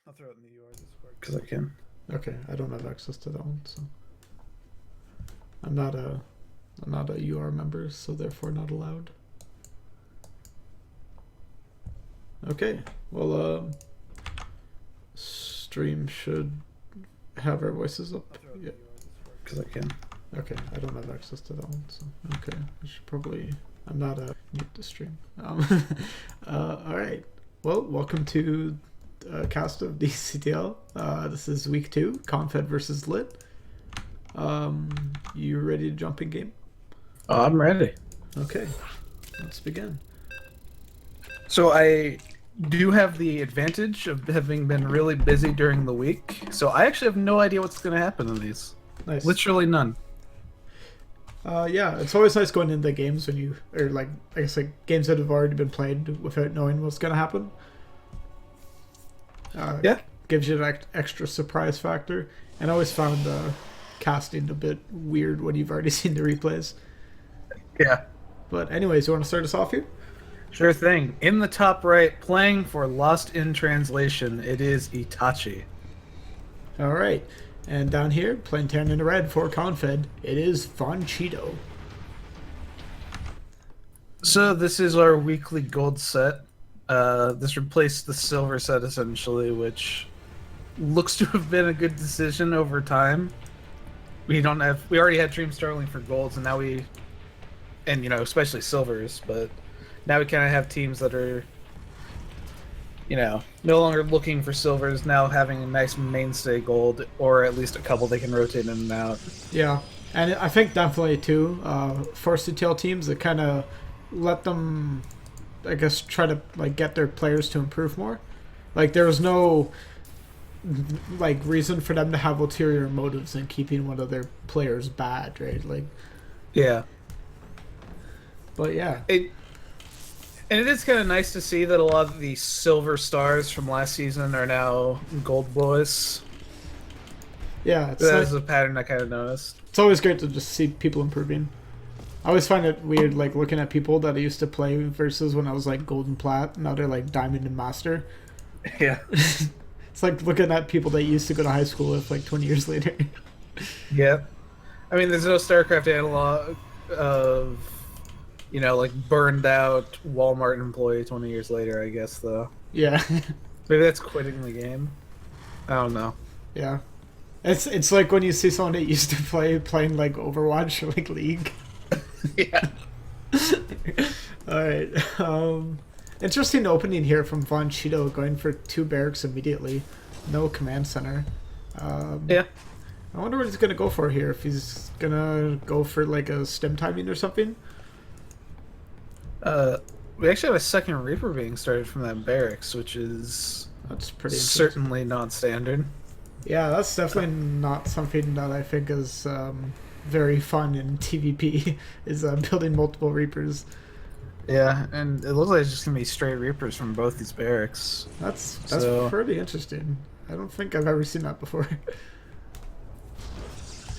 I'll throw it in the UR Discord because I can. Okay, I don't have access to that one, so I'm not a UR member, so therefore not allowed. Okay, well, stream should have our voices up. Yeah, because I can. Okay, I don't have access to that one, so okay, I should probably. I'm not mute the stream. All right. Well, welcome to cast of DCTL. This is week 2, Confed versus LiT. You ready to jump in game? I'm ready. Okay, let's begin. So I do have the advantage of having been really busy during the week, so I actually have no idea what's going to happen in these. Nice. Literally none. Yeah, it's always nice going into games when you, or like, I guess like games that have already been played without knowing what's going to happen. Yeah. Gives you that extra surprise factor. And I always found casting a bit weird when you've already seen the replays. Yeah. But anyways, you want to start us off here? Sure thing. In the top right, playing for Lost in Translation, it is Itachi. All right. And down here, playing tan in the red for Confed, it is Von Cheeto. So this is our weekly gold set. This replaced the silver set essentially, which looks to have been a good decision over time. We already had Dream Starling for golds, and now especially silvers, but now we kind of have teams that are, no longer looking for silvers, now having a nice mainstay gold, or at least a couple they can rotate in and out. Yeah, and I think definitely too, for CTL teams, it kind of let them, I guess, try to like get their players to improve more. Like there was no like reason for them to have ulterior motives in keeping one of their players bad, right? Like, yeah, but yeah, And it is kind of nice to see that a lot of the silver stars from last season are now gold boys. yeah, That's a pattern I kind of noticed. It's always great to just see people improving. I always find it weird, like looking at people that I used to play versus when I was like gold and plat. Now they're like diamond and master. Yeah. It's like looking at people that used to go to high school with like 20 years later. Yeah. I mean, there's no StarCraft analog of, like burned out Walmart employee 20 years later, I guess, though. Yeah. Maybe that's quitting the game. I don't know. Yeah. It's like when you see someone that used to playing like Overwatch or like League. Yeah. Alright. Interesting opening here from Von Cheeto, going for 2 barracks immediately. No command center. Yeah. I wonder what he's going to go for here. If he's going to go for like a stem timing or something. We actually have a second Reaper being started from that barracks, which is That's pretty certainly not standard. Yeah, that's definitely not something that I think is very fun in TVP, is building multiple Reapers. Yeah, and it looks like it's just going to be straight Reapers from both these barracks. That's So- pretty interesting. I don't think I've ever seen that before.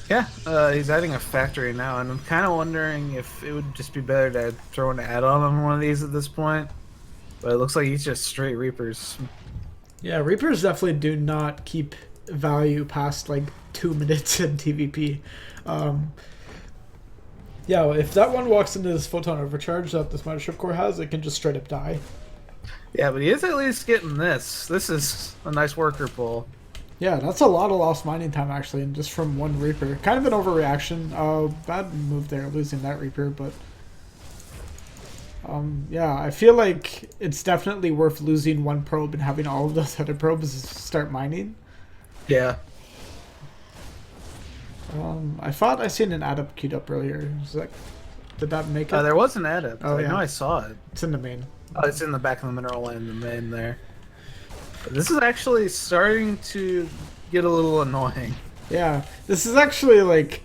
Yeah, he's adding a factory now, and I'm kind of wondering if it would just be better to throw an add-on on one of these at this point. But it looks like he's just straight Reapers. Yeah, Reapers definitely do not keep value past like 2 minutes in TVP. Yeah, if that one walks into this photon overcharge that this Mothership Core has, it can just straight up die. Yeah, but he is at least getting this. This is a nice worker pull. Yeah, that's a lot of lost mining time actually, and just from one Reaper. Kind of an overreaction. Bad move there, losing that Reaper, but yeah, I feel like it's definitely worth losing one probe and having all of those other probes start mining. Yeah. I thought I seen an adept queued up earlier. Did that make it? There was an adept. Oh, I yeah. know I saw it. It's in the main. Oh, it's in the back of the mineral line, the main there. But this is actually starting to get a little annoying. Yeah, this is actually like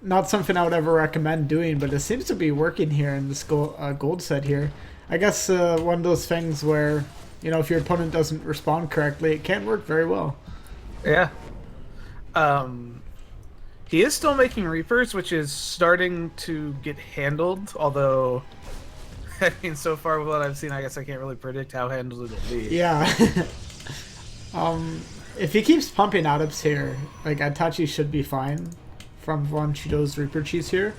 not something I would ever recommend doing, but it seems to be working here in this gold set here. I guess one of those things where, if your opponent doesn't respond correctly, it can't work very well. Yeah. He is still making Reapers, which is starting to get handled, although, I mean, so far with what I've seen, I guess I can't really predict how handled it'll be. Yeah. If he keeps pumping Adepts here, like Itachi should be fine from Von Chido's Reaper Cheese here.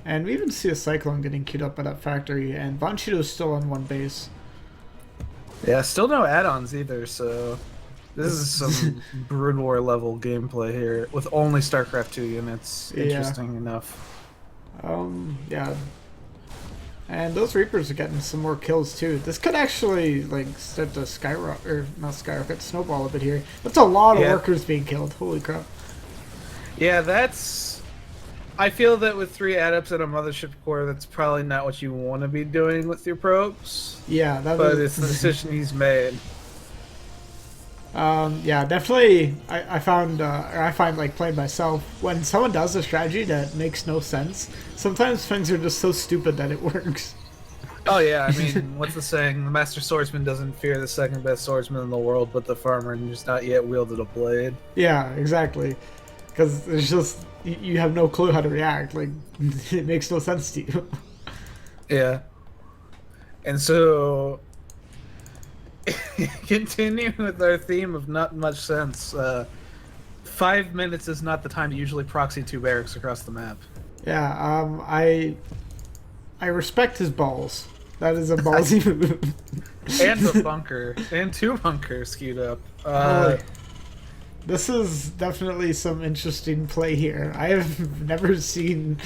And we even see a Cyclone getting queued up by that factory, and Von Chido's still on one base. Yeah, still no add-ons either, so this is some Brood War level gameplay here with only StarCraft 2 units. Interesting enough. Yeah. And those Reapers are getting some more kills too. This could actually like start to skyrocket, or not skyrocket, snowball a bit here. That's a lot of workers being killed. Holy crap. Yeah, that's... I feel that with 3 adepts and a mothership core, that's probably not what you want to be doing with your probes. Yeah, but it's the decision he's made. Yeah, definitely. I found, or I find like playing myself, when someone does a strategy that makes no sense, sometimes things are just so stupid that it works. Oh yeah, I mean, what's the saying? The master swordsman doesn't fear the second best swordsman in the world, but the farmer who's not yet wielded a blade. Yeah, exactly. Because it's just, you have no clue how to react. Like, it makes no sense to you. Yeah. And so, continuing with our theme of not much sense, 5 minutes is not the time to usually proxy 2 barracks across the map. Yeah, I respect his balls. That is a ballsy move. And the bunker. And 2 bunkers queued up. This is definitely some interesting play here. I have never seen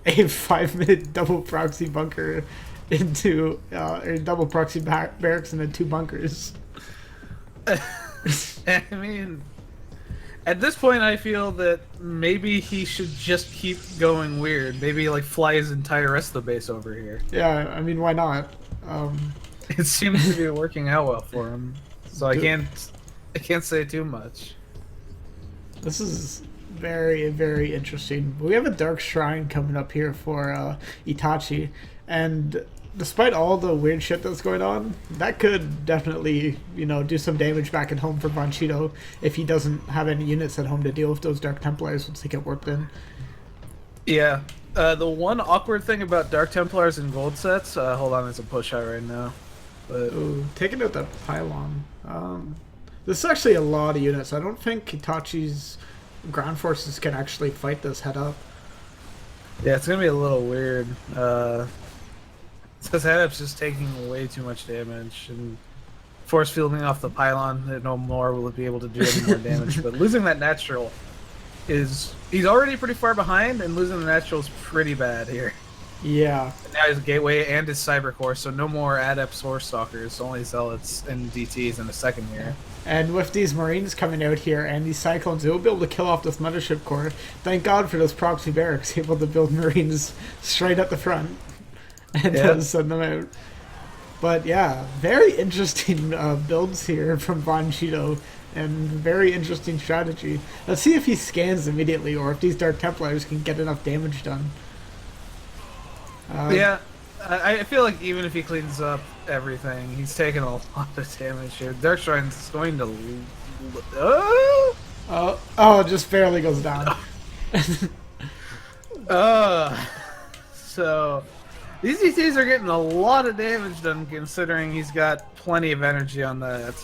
a 5-minute double proxy bunker into or double proxy barracks into 2 bunkers. I mean, at this point, I feel that maybe he should just keep going weird. Maybe like fly his entire rest of the base over here. Yeah, I mean, why not? It seems to be working out well for him, so I can't say too much. This is very, very interesting. We have a Dark Shrine coming up here for Itachi, and despite all the weird shit that's going on, that could definitely, you know, do some damage back at home for Von Cheeto if he doesn't have any units at home to deal with those Dark Templars once they get warped in. Yeah. The one awkward thing about Dark Templars and gold sets, hold on, there's a push out right now. But... Ooh, taking out that pylon. This is actually a lot of units. I don't think Itachi's ground forces can actually fight this head up. Yeah, it's gonna be a little weird. It's because head up's just taking way too much damage, and force fielding off the pylon, no more will it be able to do any more damage. But losing that natural is... He's already pretty far behind, and losing the natural is pretty bad here. Yeah. And now he's Gateway and his Cyber Core, so no more Adepts or Stalkers, only Zealots and DTs in the second year. And with these Marines coming out here and these Cyclones, they'll be able to kill off this Mothership Core. Thank God for those proxy barracks, able to build Marines straight at the front and send them out. But yeah, very interesting builds here from Von Cheeto, and very interesting strategy. Let's see if he scans immediately, or if these Dark Templars can get enough damage done. Yeah, I feel like even if he cleans up everything, he's taking a lot of damage here. Dark Shrine's going to... Oh, it just barely goes down. So... These DTs are getting a lot of damage done, considering he's got plenty of energy on that.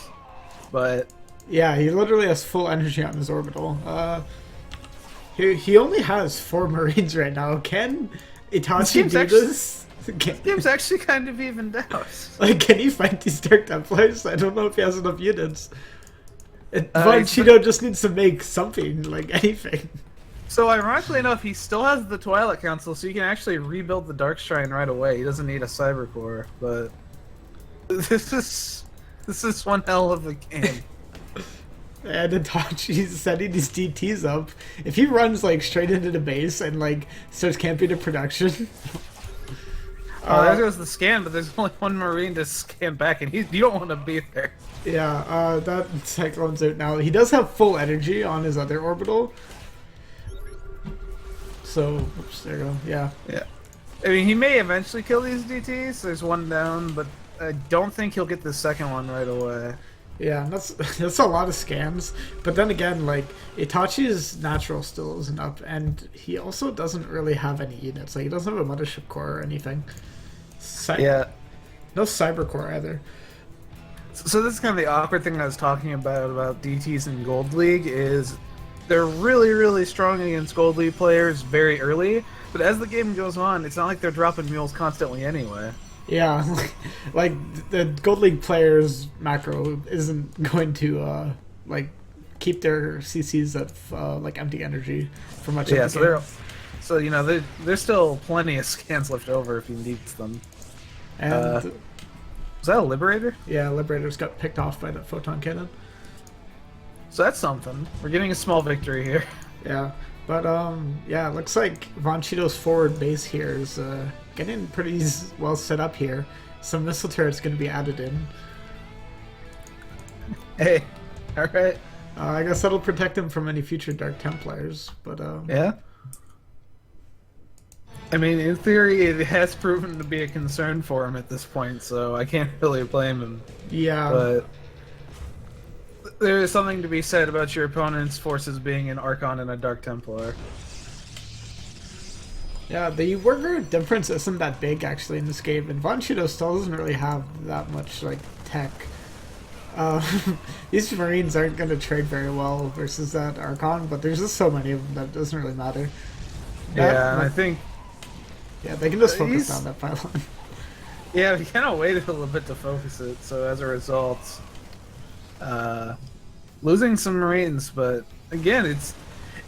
But... Yeah, he literally has full energy on his orbital. He only has 4 Marines right now. Can Itachi do this? This game's actually kind of evened out. Like, can he fight these Dark Templars? I don't know if he has enough units. Von Cheeto just needs to make something, like anything. So ironically enough, he still has the Twilight Council, so he can actually rebuild the Dark Shrine right away. He doesn't need a Cyber Core, but this is one hell of a game. And Itachi's setting these DTs up. If he runs like straight into the base and like starts camping to production. There goes the scan, but there's only 1 Marine to scan back, and you don't want to be there. Yeah, that Cyclone's out now. He does have full energy on his other orbital. So, oops, there you go. Yeah. Yeah. I mean, he may eventually kill these DTs. There's 1 down, but I don't think he'll get the second one right away. Yeah, that's a lot of scans. But then again, like, Itachi's natural still isn't up, and he also doesn't really have any units. Like, he doesn't have a Mothership Core or anything. Yeah. No Cyber Core either. So this is kind of the awkward thing I was talking about DTs in Gold League is they're really, really strong against Gold League players very early, but as the game goes on, it's not like they're dropping mules constantly anyway. Yeah, like the Gold League players macro isn't going to like keep their CCs at like empty energy for much Yeah, of the so game. there's still plenty of scans left over if he needs them. And Was that a Liberator? yeah, Liberators got picked off by that photon cannon. So that's something. We're getting a small victory here. Yeah, but yeah, it looks like Von Cheeto's forward base here is getting pretty well set up here. Some missile turrets going to be added in. Hey, all right. I guess that'll protect him from any future Dark Templars, but Yeah. I mean, in theory, it has proven to be a concern for him at this point, so I can't really blame him. yeah, But there is something to be said about your opponent's forces being an Archon and a Dark Templar. yeah, the worker difference isn't that big actually in this game, and Von Cheeto still doesn't really have that much like tech. Uh, these Marines aren't going to trade very well versus that Archon, but there's just so many of them that it doesn't really matter. Yeah, and I think Yeah, they can just focus he's- on that pylon. yeah, we kind of waited a little bit to focus it, so as a result, losing some Marines. But again,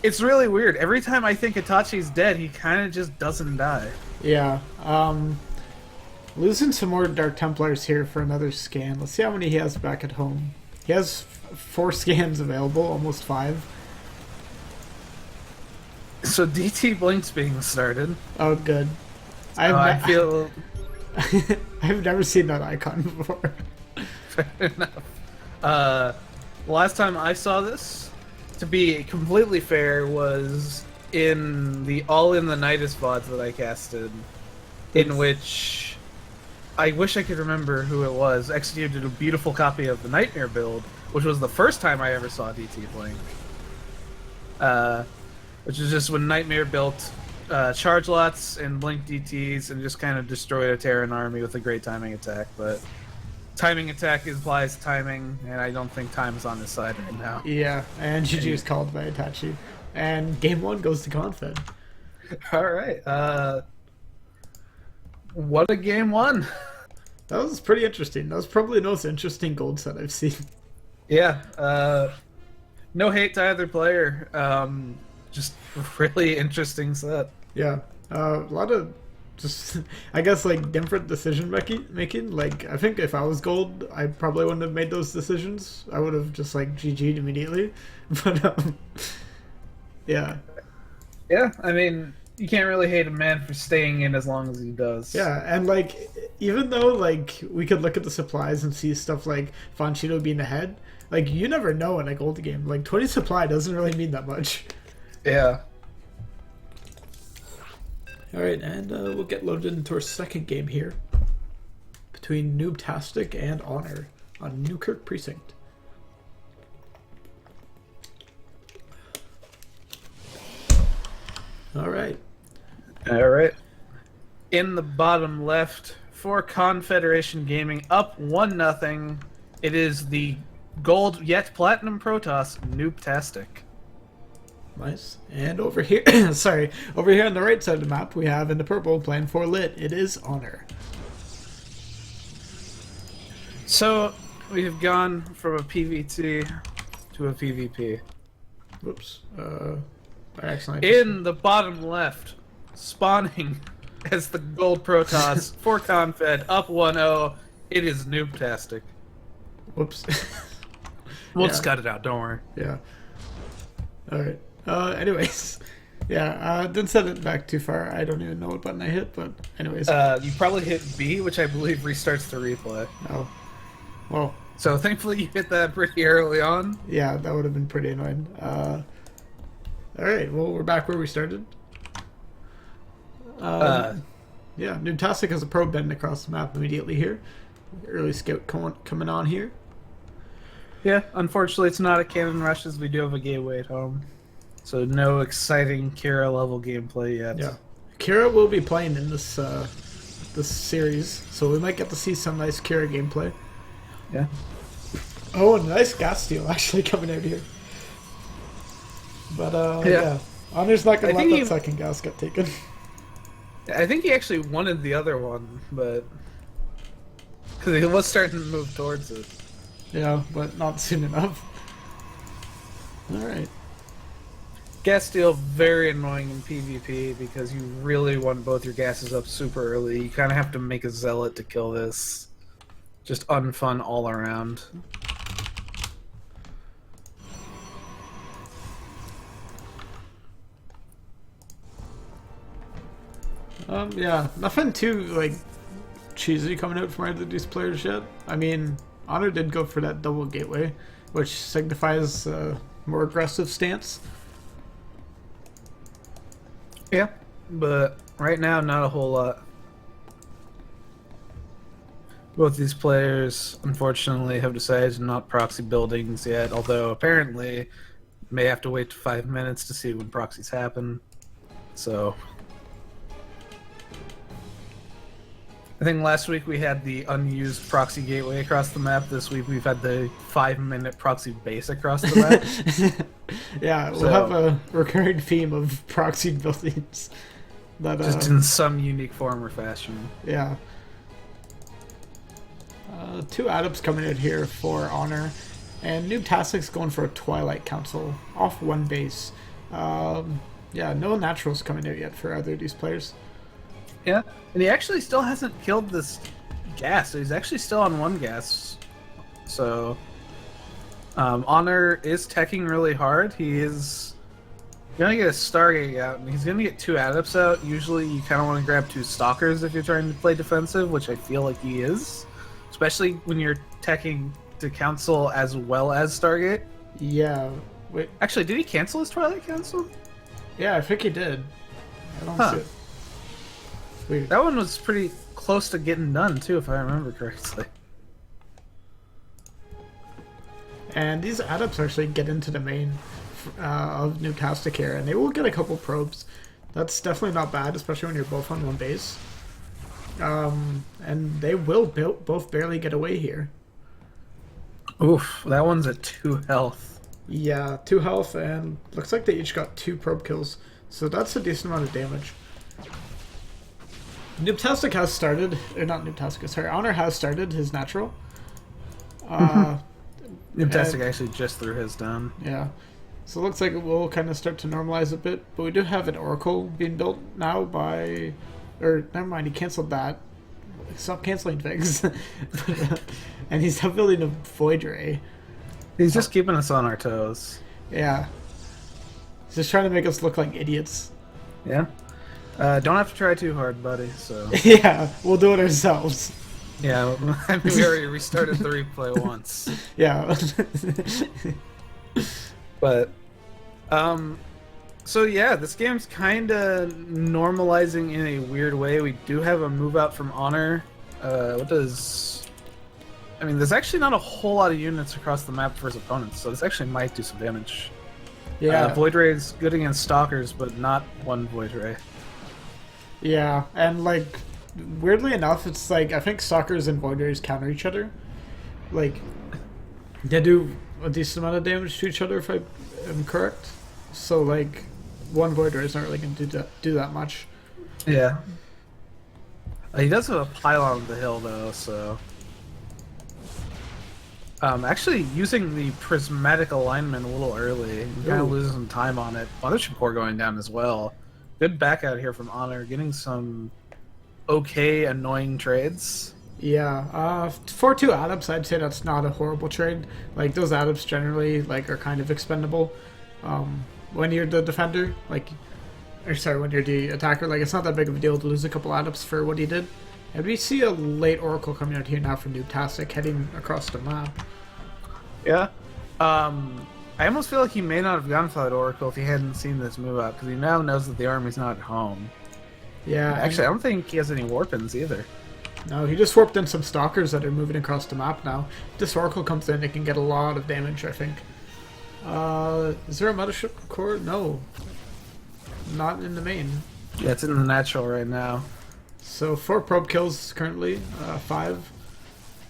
it's really weird. Every time I think Itachi's dead, he kind of just doesn't die. Yeah, losing some more Dark Templars here for another scan. Let's see how many he has back at home. He has 4 scans available, almost 5. So DT Blink's being started. Oh, good. I feel I've never seen that icon before. fair enough. Last time I saw this, to be completely fair, was in the All in the Nidus VODs that I casted, in which I wish I could remember who it was, executed a beautiful copy of the Nightmare build, which was the first time I ever saw DT Blink. Which is just when Nightmare built charge lots and blink DTs and just kind of destroyed a Terran army with a great timing attack. But timing attack implies timing, and I don't think time is on his side right now. Yeah, and GG is called by Itachi. And game 1 goes to Confed. All right. What a game one. That was pretty interesting. That was probably the most interesting gold set I've seen. Yeah. No hate to either player. Just really interesting set. Yeah, a lot of just, I guess, like different decision making. Like, I think if I was gold, I probably wouldn't have made those decisions. I would have just like GG'd immediately. But yeah, Yeah, I mean, you can't really hate a man for staying in as long as he does. yeah, and like even though like we could look at the supplies and see stuff like Von Cheeto being ahead, like you never know in a gold game. Like 20 supply doesn't really mean that much. Yeah. Alright, and we'll get loaded into our second game here between Noobtastic and Honor on Newkirk Precinct. Alright. All right. In the bottom left for Confederation Gaming, up 1-0. It is the gold yet platinum Protoss Noobtastic. Nice. And over here, sorry, over here on the right side of the map, we have in the purple playing for LiT. It is Honor. So we have gone from a PvT to a PvP. Whoops. I accidentally just- In the bottom left, spawning as the gold Protoss for Confed, up 1-0. It is Noobtastic. Whoops. We'll Yeah. just cut it out, don't worry. Yeah. Alright. Anyways. Yeah, didn't set it back too far. I don't even know what button I hit, but anyways. You probably hit B, which I believe restarts the replay. Oh. Well, So thankfully you hit that pretty early on. yeah, that would have been pretty annoying. Alright, well, we're back where we started. Yeah, Noobtastic has a probe bending across the map immediately here. Early scout coming on here. Yeah, unfortunately it's not a cannon rush as we do have a gateway at home. So no exciting Kira level gameplay yet. Yeah. Kira will be playing in this this series, so we might get to see some nice Kira gameplay. Yeah. Oh, nice gas steal actually coming out here. But yeah. Honor's not I gonna let think that he, second gas get taken. I think he actually wanted the other one, but because he was starting to move towards it. Yeah, but not soon enough. Alright. Gas steal very annoying in PvP because you really want both your gases up super early. You kind of have to make a zealot to kill this. Just unfun all around. Yeah, nothing too like cheesy coming out from either of these players yet. I mean, Honor did go for that double gateway, which signifies a more aggressive stance. Yeah, but right now, not a whole lot. Both these players, unfortunately, have decided to not proxy buildings yet, although apparently may have to wait 5 minutes to see when proxies happen. So I think last week we had the unused proxy gateway across the map. This week we've had the 5-minute proxy base across the map. Yeah, we'll So- have a recurring theme of proxied buildings. That, Just in some unique form or fashion. yeah. Two Adepts coming out here for Honor, and Noob Tastic's going for a Twilight Council off one base. Yeah, no naturals coming out yet for either of these players. Yeah, and he actually still hasn't killed this gas, so he's actually still on one gas. So, Honor is teching really hard. He is gonna get a Stargate out, and he's gonna get 2 Adepts out. Usually, you kind of want to grab 2 Stalkers if you're trying to play defensive, which I feel like he is, especially when you're teching to Council as well as Stargate. Yeah, wait, Actually, did he cancel his Twilight Council? yeah, I think he did. I don't Huh. see it. Weird. That one was pretty close to getting done too, if I remember correctly. And these Adepts actually get into the main of Noob Tastic here, and they will get a couple probes. That's definitely not bad, especially when you're both on one base. And they will both barely get away here. Oof, that one's at 2 health. Yeah, 2 health, and looks like they each got 2 probe kills, so that's a decent amount of damage. Noobtastic has started, or not Noobtastic, sorry, Honor has started his natural. Fantastic actually just threw his down. Yeah, so it looks like it will kind of start to normalize a bit, but we do have an Oracle being built now by, or never mind, he cancelled that. Stop canceling things. And he's not building a Void Ray. He's just keeping us on our toes. Yeah. He's just trying to make us look like idiots. Yeah? Don't have to try too hard, buddy, so... Yeah, we'll do it ourselves. Yeah, I mean, we already restarted the replay once. Yeah. But, so yeah, this game's kind of normalizing in a weird way. We do have a move out from Honor. What does... I mean, there's actually not a whole lot of units across the map for his opponents, so this actually might do some damage. Yeah. Void Ray is good against Stalkers, but not one Void Ray. Yeah, and like, weirdly enough, it's like, I think Stalkers and Void Rays counter each other. Like, they do a decent amount of damage to each other, if I am correct. So, like, one Void Ray is not really going to do that much. Yeah. He does have a pylon on the hill, though, so... actually using the prismatic alignment a little early, kind of losing some time on it. Mothership Core going down as well. Good back out here from Honor, getting some okay, annoying trades. Yeah, for 2 Adepts, I'd say that's not a horrible trade. Like, those Adepts generally, like, are kind of expendable. When you're the defender, like, or sorry, when you're the attacker, like, it's not that big of a deal to lose a couple Adepts for what he did. And we see a late Oracle coming out here now from Noobtastic, heading across the map. Yeah. I almost feel like he may not have gone for that Oracle if he hadn't seen this move out, because he now knows that the army's not at home. Yeah. Actually, I don't think he has any warpins either. No, he just warped in some Stalkers that are moving across the map now. If this Oracle comes in, it can get a lot of damage, I think. Is there a Mothership Core? No. Not in the main. Yeah, it's in the natural right now. So 4 probe kills currently, 5.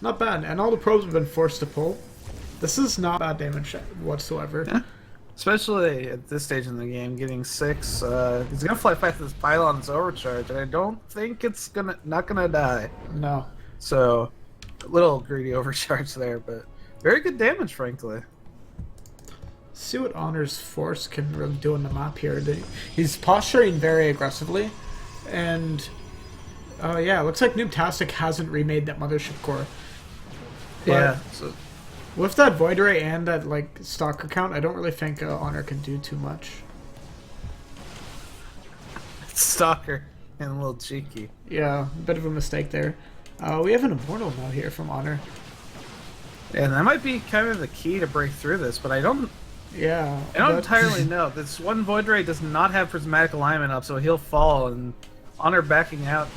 Not bad, and all the probes have been forced to pull. This is not bad damage whatsoever. Yeah. Especially at this stage in the game, getting 6. He's gonna fly past this pylon's overcharge, and I don't think it's not gonna die. No. So, a little greedy overcharge there, but very good damage, frankly. See what Honor's Force can really do on the map here. He's posturing very aggressively, and yeah, it looks like Noobtastic hasn't remade that Mothership Core. But Yeah. So, with that Void Ray and that like Stalker count, I don't really think Honor can do too much. Stalker and a little cheeky. Yeah, a bit of a mistake there. We have an Immortal now here from Honor. And that might be kind of the key to break through this, but I don't Yeah. entirely know. This one Void Ray does not have prismatic alignment up, so he'll fall, and Honor backing out.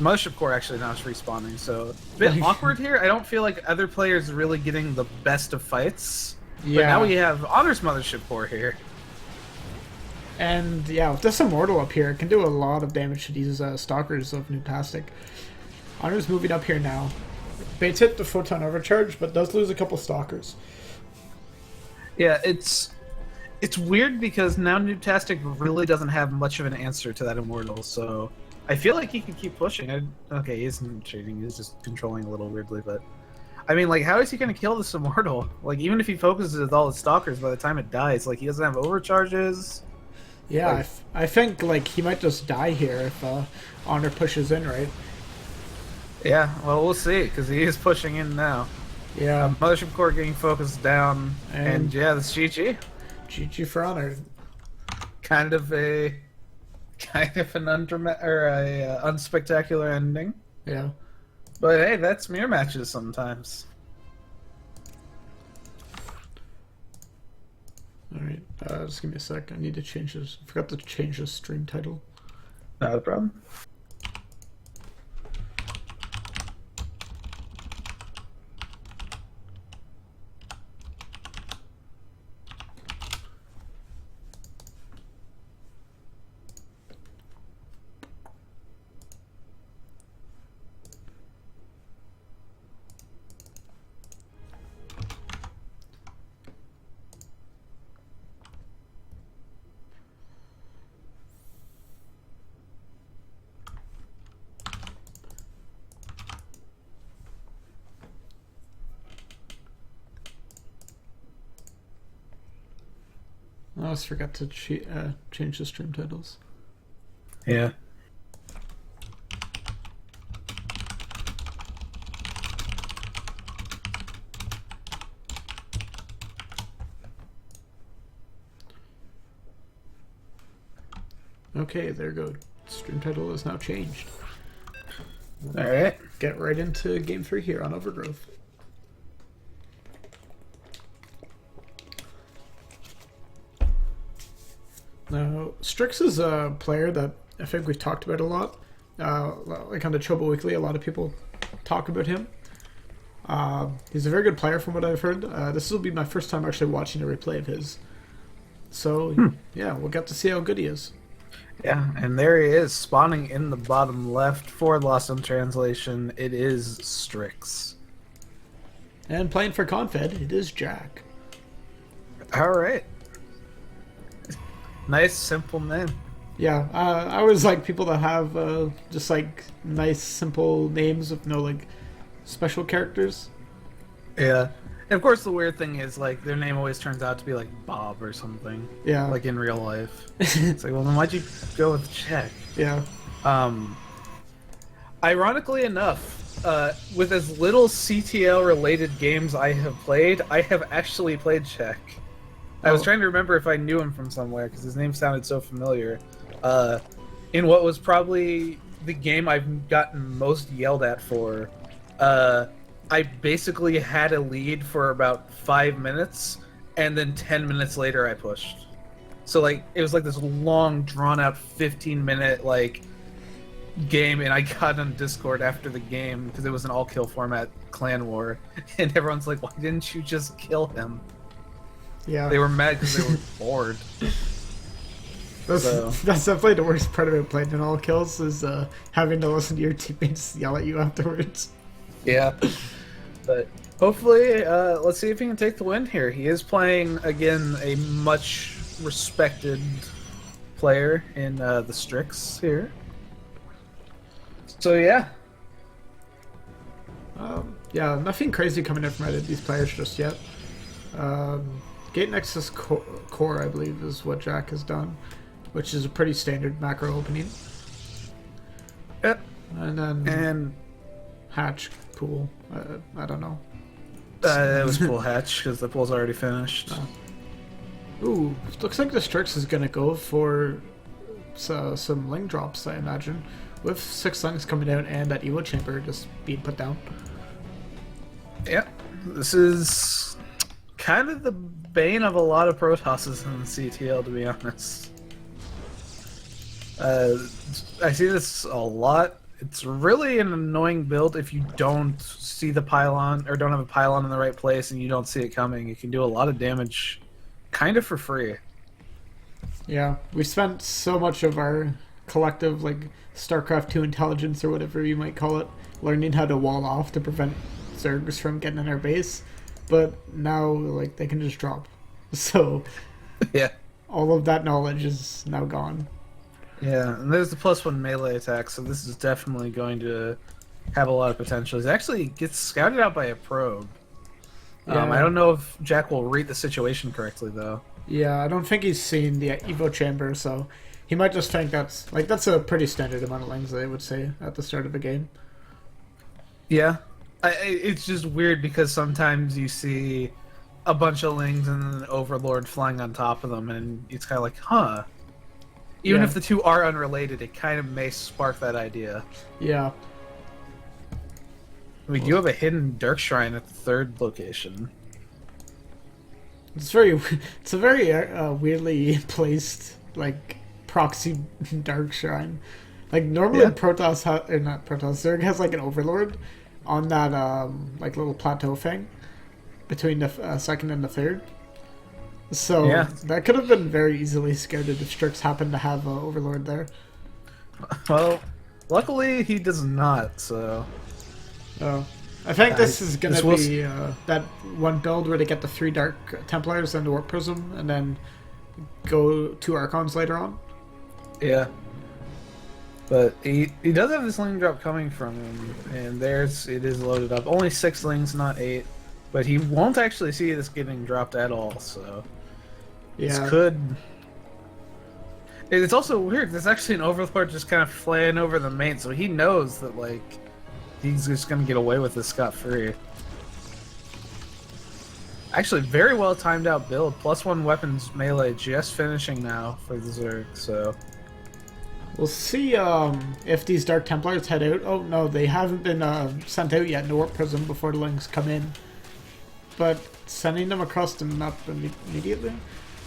Mothership Core actually now is respawning, so a bit awkward here. I don't feel like other players are really getting the best of fights. Yeah. But now we have Honor's Mothership Core here. And yeah, with this Immortal up here, it can do a lot of damage to these Stalkers of Noobtastic. Honor's moving up here now. Bates hit the Photon Overcharge, but does lose a couple Stalkers. Yeah, it's weird because now Noobtastic really doesn't have much of an answer to that Immortal, so I feel like he can keep pushing. Okay, he isn't cheating, he's just controlling a little weirdly, but I mean, like, how is he going to kill this Immortal? Like, even if he focuses with all his Stalkers, by the time it dies, like, he doesn't have overcharges. Yeah, Like, I think like he might just die here if Honor pushes in, right? yeah, well, we'll see, because he is pushing in now. Yeah. Mothership Core getting focused down, and yeah, this GG. GG for Honor. Kind of an unspectacular ending. Yeah. But hey, that's mirror matches sometimes. Alright, just give me a sec. I need to change this. I forgot to change the stream title. Not a problem. I almost forgot to change the stream titles. Yeah. Okay, there you go. Stream title is now changed. Alright. Get right into Game 3 here on Overgrowth. Now, Strix is a player that I think we've talked about a lot. Like on the Chobo Weekly, a lot of people talk about him. He's a very good player from what I've heard. This will be my first time actually watching a replay of his. So, yeah, we'll get to see how good he is. Yeah, and there he is, spawning in the bottom left. For Lost in Translation, it is Strix. And playing for Confed, it is Jack. Alright. Nice, simple name. Yeah, I always like people that have just like nice, simple names with no like special characters. Yeah. And of course, the weird thing is, like, their name always turns out to be like Bob or something. Yeah. Like in real life. It's like, well, then why'd you go with Czech? Yeah. Ironically enough, with as little CTL related games I have played, I have actually played Czech. I was trying to remember if I knew him from somewhere because his name sounded so familiar. In what was probably the game I've gotten most yelled at for, I basically had a lead for about 5 minutes, and then 10 minutes later I pushed. So like it was like this long, drawn-out 15-minute like game, and I got on Discord after the game because it was an all-kill format clan war, and everyone's like, "Why didn't you just kill him?" Yeah. They were mad because they were bored. That's definitely the worst part about playing in all kills is having to listen to your teammates yell at you afterwards. Yeah, but Hopefully, let's see if he can take the win here. He is playing, again, a much respected player in the Strix here. So, yeah. Yeah, nothing crazy coming in from either of these players just yet. Gate Nexus core, I believe, is what Jack has done, which is a pretty standard macro opening. Yep. And then And hatch pool. I don't know. it was pool hatch because the pool's already finished. Ooh, looks like the Strix is gonna go for some Ling drops, I imagine, with 6 Lings coming out and that Evo Chamber just being put down. Yep. This is kind of the bane of a lot of Protosses in the CTL, to be honest. I see this a lot. It's really an annoying build if you don't see the pylon or don't have a pylon in the right place and you don't see it coming. It can do a lot of damage kind of for free. Yeah, we spent so much of our collective, like, StarCraft 2 intelligence or whatever you might call it, learning how to wall off to prevent Zergs from getting in our base. But now, like, they can just drop. So, Yeah. all of that knowledge is now gone. Yeah, and there's the +1 melee attack, so this is definitely going to have a lot of potential. It actually gets scouted out by a probe. Yeah. I don't know if Jack will read the situation correctly, though. Yeah, I don't think he's seen the Evo Chamber, so he might just think that's a pretty standard amount of Lings, I would say, at the start of a game. Yeah. It's just weird because sometimes you see a bunch of Lings and then an Overlord flying on top of them, and it's kind of like, huh. Even Yeah. if the two are unrelated, it kind of may spark that idea. Yeah. We do have a hidden Dark Shrine at the 3rd location. It's a very weirdly placed, like, proxy Dark Shrine. Like, normally Yeah. Protoss, or not Protoss, Zerg has, like, an Overlord on that, like, little plateau thing between the 2nd and the 3rd. So, Yeah. that could have been very easily scouted if Strix happened to have an Overlord there. Well, luckily he does not, so... Oh. I think this is going this to will be that one build where they get the 3 Dark Templars and the Warp Prism, and then go 2 Archons later on. Yeah. But he does have this Ling drop coming from him, and it is loaded up. Only 6 Lings, not 8. But he won't actually see this getting dropped at all, so... Yeah. This could... It's also weird, there's actually an Overlord just kind of flying over the main, so he knows that, like, he's just gonna get away with this scot-free. Actually, very well timed out build. +1 weapons melee just finishing now for the Zerg, so... We'll see if these Dark Templars head out. Oh, no, they haven't been sent out yet in the Warp Prism before the Lings come in. But sending them across the map immediately?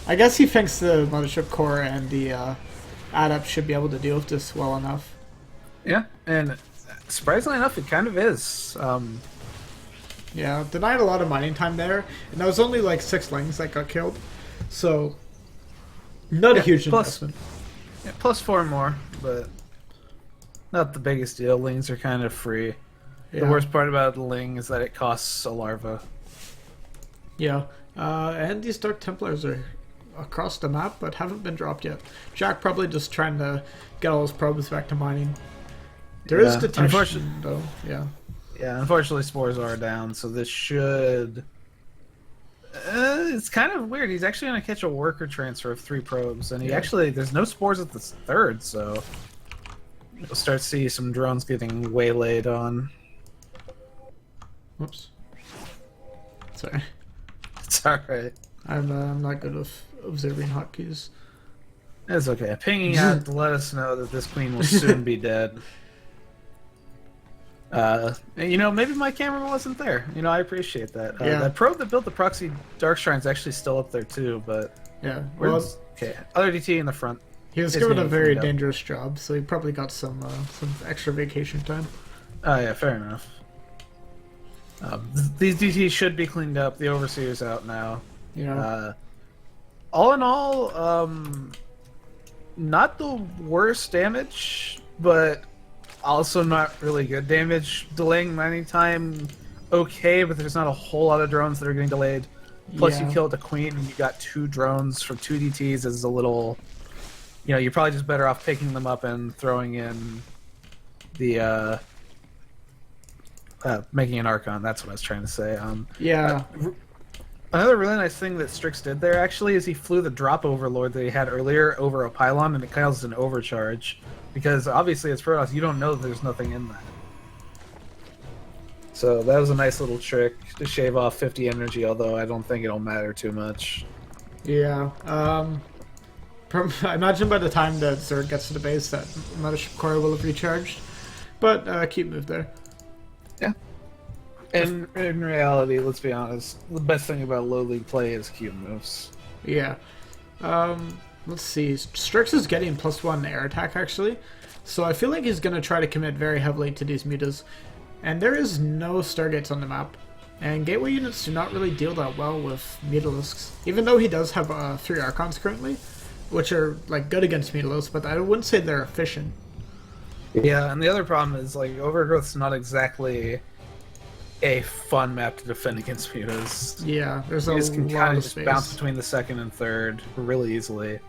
I guess he thinks the Mothership Core and the Adept should be able to deal with this well enough. Yeah, and surprisingly enough, it kind of is. Yeah, denied a lot of mining time there, and that was only like 6 Lings that got killed. So, not a huge investment. Yeah, +4 more, but not the biggest deal. Lings are kind of free. Yeah. The worst part about the Ling is that it costs a larva. Yeah, and these Dark Templars are across the map, but haven't been dropped yet. Jack probably just trying to get all his probes back to mining. There is detention, though. Yeah. Yeah, unfortunately, spores are down, so this should... it's kind of weird. He's actually going to catch a worker transfer of 3 probes, and there's no spores at the 3rd, so you'll start to see some drones getting waylaid on. Whoops. Sorry. It's alright. I'm not good with observing hotkeys. It's okay. Pinging out to let us know that this queen will soon be dead. Maybe my camera wasn't there. I appreciate that. Yeah. That probe that built the proxy Dark Shrine's actually still up there too, but... Yeah, well... Okay, other DT in the front. He was given a very dangerous job, so he probably got some extra vacation time. Oh yeah, fair enough. These DTs should be cleaned up. The Overseer's out now. Yeah. All in all, not the worst damage, but also not really good damage. Delaying mining time okay, but there's not a whole lot of drones that are getting delayed. Plus, you Yeah. killed a queen and you got 2 drones from 2 DTs is a little. You're probably just better off picking them up and throwing in the making an Archon. That's what I was trying to say. Yeah. Another really nice thing that Strix did there actually is he flew the drop overlord that he had earlier over a pylon, and it caused an overcharge because obviously it's Protoss. You don't know there's nothing in that. So that was a nice little trick to shave off 50 energy, although I don't think it'll matter too much. Yeah. I imagine by the time that Zerg gets to the base, that Mothership Core will have recharged. But keep move there. Yeah. And in reality, let's be honest, the best thing about low league play is cube moves. Yeah. Let's see. Strix is getting +1 air attack actually, so I feel like he's gonna try to commit very heavily to these mutas. And there is no Stargates on the map. And gateway units do not really deal that well with Mutalisks. Even though he does have 3 Archons currently, which are like good against Mutalisks, but I wouldn't say they're efficient. Yeah, and the other problem is like Overgrowth's not exactly a fun map to defend against mutas. Yeah, there's a You just can lot kind of of just space. bounce between the second and third really easily.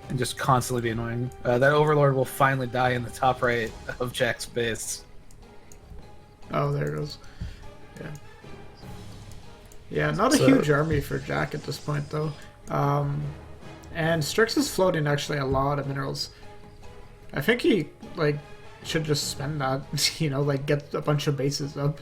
And just constantly be annoying. That Overlord will finally die in the top right of Jack's base. Oh, there it goes. Yeah. Yeah, not a So- huge army for Jack at this point, though. And Strix is floating actually a lot of minerals. I think he, like, should just spend that, like, get a bunch of bases up.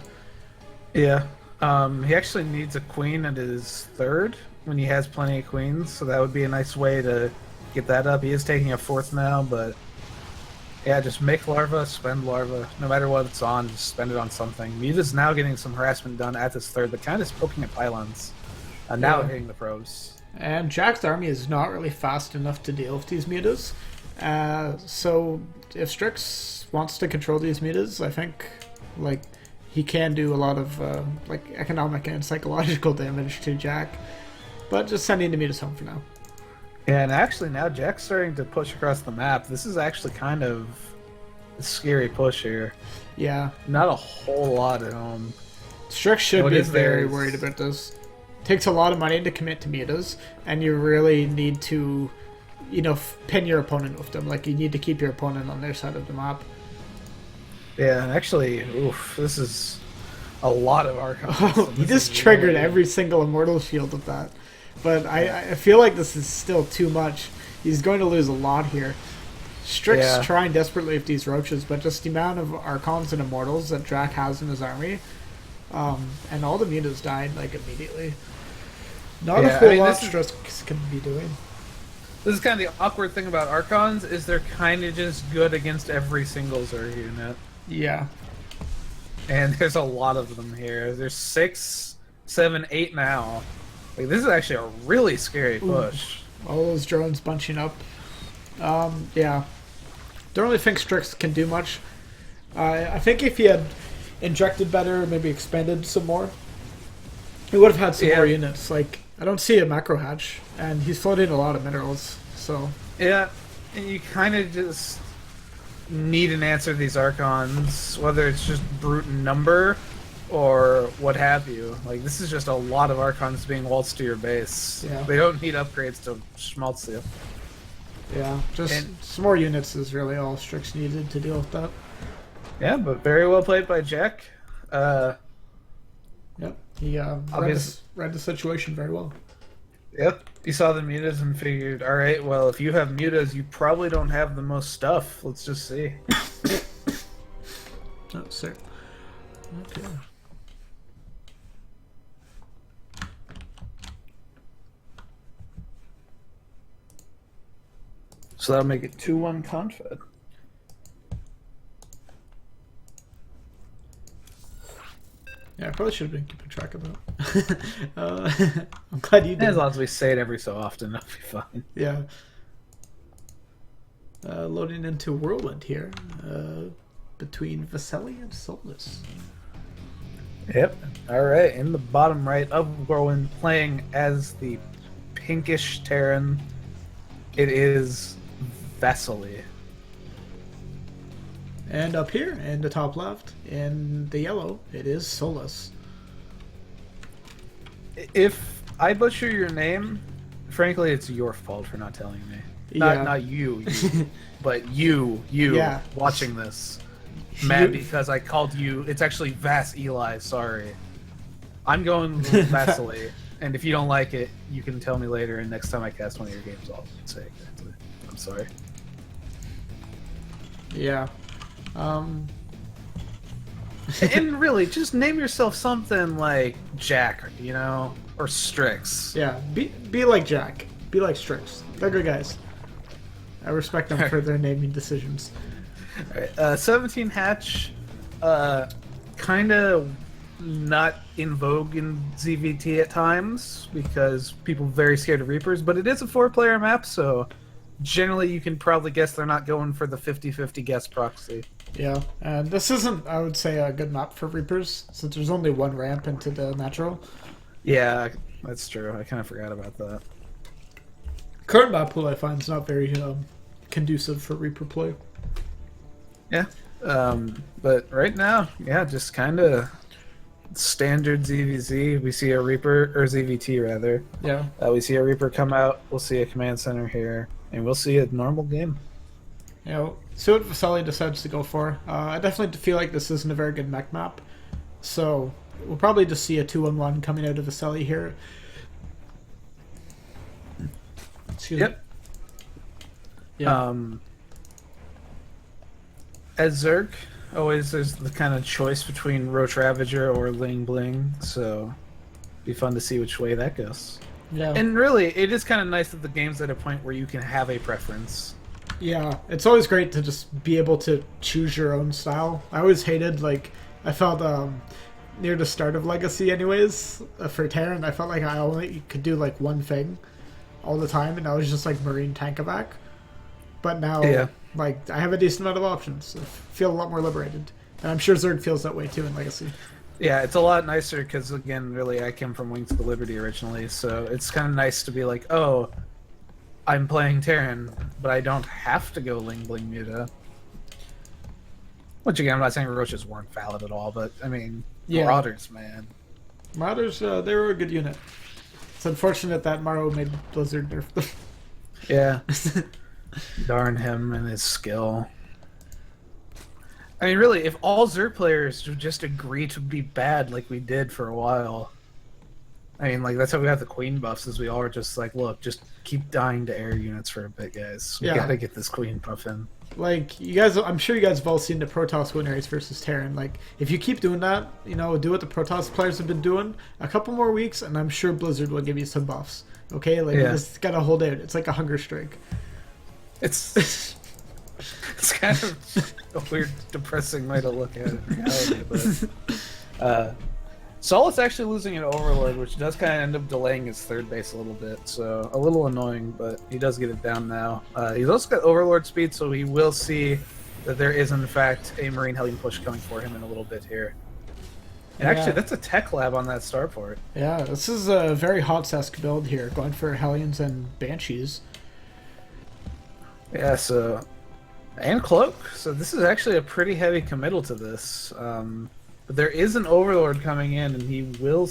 Yeah. He actually needs a queen at his third when he has plenty of queens, so that would be a nice way to get that up. He is taking a 4th now, but yeah, just make larva, spend larva. No matter what it's on, just spend it on something. Muta's now getting some harassment done at this third, but kind of just poking at pylons. Now Yeah. hitting the probes. And Jack's army is not really fast enough to deal with these mutas. So if Strix wants to control these mutas, I think, like, he can do a lot of, like, economic and psychological damage to Jack. But just sending the mutas home for now. Yeah, and actually now Jack's starting to push across the map. This is actually kind of a scary push here. Yeah. Not a whole lot at home. Strix should What be is there very is- worried about this. Takes a lot of money to commit to mutas, and you really need to, pin your opponent with them. Like, you need to keep your opponent on their side of the map. Yeah, and actually, oof, this is a lot of Archons. Oh, he just triggered every single Immortal Shield with that. But I feel like this is still too much. He's going to lose a lot here. Strix Yeah. trying desperately with these roaches, but just the amount of Archons and Immortals that Drac has in his army, and all the mutas died, like, immediately. Not a Yeah, whole I mean, lot this Strix can be doing. This is kind of the awkward thing about Archons, is they're kind of just good against every single Zerg unit. Yeah. And there's a lot of them here. There's 6, 7, 8 now. Like, this is actually a really scary push. All those drones bunching up. Yeah. Don't really think Strix can do much. I think if he had injected better, maybe expanded some more, he would have had some Yeah. more units. Like, I don't see a macro hatch, and he's floating a lot of minerals, so... Yeah, and you kind of just need an answer to these Archons, whether it's just brute number or what have you. Like, this is just a lot of Archons being waltzed to your base. Yeah. They don't need upgrades to schmaltz you. Yeah, just And- some more units is really all Strix needed to deal with that. Yeah, but very well played by Jack. Yep, he read the situation very well. Yep, he saw the mutas and figured, all right, well, if you have mutas, you probably don't have the most stuff. Let's just see. Oh, sir. Okay. So that'll make it 2-1 Confed. Yeah, I probably should have been keeping track of that. I'm glad you did. As long as we say it every so often, it'll be fine. Yeah. Loading into Whirlwind here, between Veseli and Solus. Yep. All right. In the bottom right of Whirlwind, playing as the pinkish Terran, it is Vesely. And up here in the top left, in the yellow, it is Solus. If I butcher your name, frankly, it's your fault for not telling me. Not you, but you Yeah. watching this. Mad because I called you. It's actually Vas Eli. Sorry, I'm going with Vasily. And if you don't like it, you can tell me later. And next time I cast one of your games, I'll say exactly. I'm sorry. Yeah. And really, just name yourself something like Jack, or Strix. Yeah. Be like Jack. Be like Strix. They're good guys. I respect them for their naming decisions. Alright, 17 hatch, kind of not in vogue in ZVT at times because people are very scared of Reapers, but it is a 4-player map, so generally you can probably guess they're not going for the 50-50 guess proxy. Yeah, and this isn't, I would say, a good map for Reapers since there's only one ramp into the natural. Yeah, that's true. I kind of forgot about that. Current map pool I find is not very conducive for Reaper play. Yeah, but right now, yeah, just kind of standard ZVZ. We see a Reaper, or ZVT rather. Yeah. We see a Reaper come out. We'll see a command center here, and we'll see a normal game. See what Vasily decides to go for. I definitely feel like this isn't a very good mech map, so we'll probably just see a 2-on-1 coming out of Vasily here. Excuse me. Yeah. As Zerg, always there's the kind of choice between Roach Ravager or Ling Bling, so be fun to see which way that goes. Yeah. And really, it is kind of nice that the game's at a point where you can have a preference. Yeah, it's always great to just be able to choose your own style. I always hated, I felt near the start of Legacy anyways, for Terran, I felt like I only could do one thing all the time, and I was just Marine Tankovac. But now, I have a decent amount of options. I feel a lot more liberated. And I'm sure Zerg feels that way too in Legacy. Yeah, it's a lot nicer because, again, really, I came from Wings of the Liberty originally, so it's kind of nice to be like, oh, I'm playing Terran, but I don't have to go Ling Bling Muta. Which, again, I'm not saying Roaches weren't valid at all, but, I mean, Marauders, man. Marauders, they were a good unit. It's unfortunate that Maro made Blizzard nerf them. Yeah. Darn him and his skill. I mean, really, if all Zerg players would just agree to be bad like we did for a while. I mean, that's how we got the Queen buffs, is we all were just look, just keep dying to air units for a bit, guys. We gotta get this Queen buff in. You guys, I'm sure you guys have all seen the Protoss win rates versus Terran. If you keep doing that, do what the Protoss players have been doing, a couple more weeks, and I'm sure Blizzard will give you some buffs. Okay? You just gotta hold out. It's like a hunger streak. It's kind of a weird, depressing way to look at it in reality, but Solus actually losing an Overlord, which does kind of end up delaying his third base a little bit, so a little annoying, but he does get it down now. He's also got Overlord speed, so he will see that there is, in fact, a Marine Hellion push coming for him in a little bit here. And actually, that's a tech lab on that starport. Yeah, this is a very Hotsesk build here, going for Hellions and Banshees. Yeah, and Cloak. So this is actually a pretty heavy committal to this. But there is an Overlord coming in, and he will,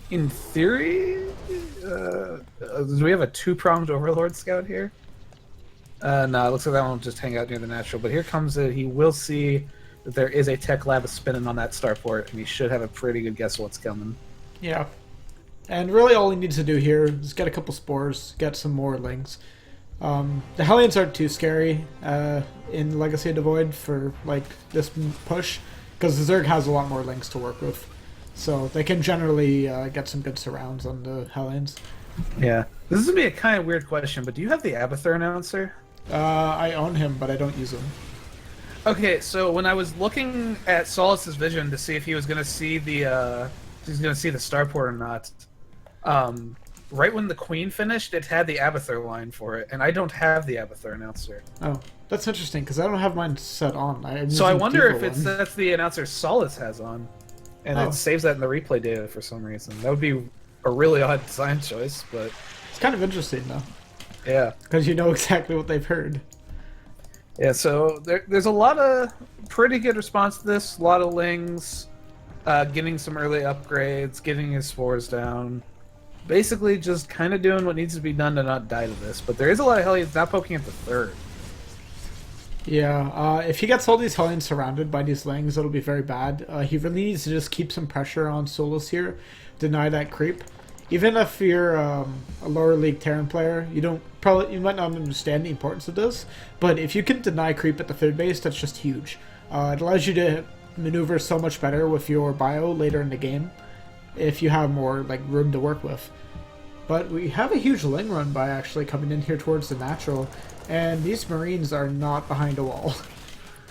in theory... do we have a 2-pronged Overlord scout here? No, it looks like that one will just hang out near the natural. But here comes it. He will see that there is a tech lab spinning on that starport, and he should have a pretty good guess of what's coming. Yeah. And really all he needs to do here is get a couple spores, get some more lings. The Hellions aren't too scary in Legacy of the Void for this push, because the Zerg has a lot more lings to work with. So they can generally get some good surrounds on the Hellions. Yeah. This is going to be a kind of weird question, but do you have the Abathur announcer? I own him, but I don't use him. Okay, so when I was looking at Solus's vision to see if he was going to see the starport or not, right when the Queen finished, it had the Abathur line for it, and I don't have the Abathur announcer. Oh, that's interesting, because I don't have mine set on. So I wonder if that's the announcer Solus has on, and it saves that in the replay data for some reason. That would be a really odd design choice, but... It's kind of interesting, though. Yeah. Because you know exactly what they've heard. Yeah, so there's a lot of pretty good response to this. A lot of Lings, getting some early upgrades, getting his spores down. Basically, just kind of doing what needs to be done to not die to this. But there is a lot of Hellions now poking at the third. Yeah, if he gets all these Hellions surrounded by these Lings, it'll be very bad. He really needs to just keep some pressure on Solus here, deny that creep. Even if you're a lower league Terran player, you might not understand the importance of this, but if you can deny creep at the third base, that's just huge. It allows you to maneuver so much better with your bio later in the game, if you have more like room to work with. But we have a huge Ling run by actually coming in here towards the natural, and these Marines are not behind a wall.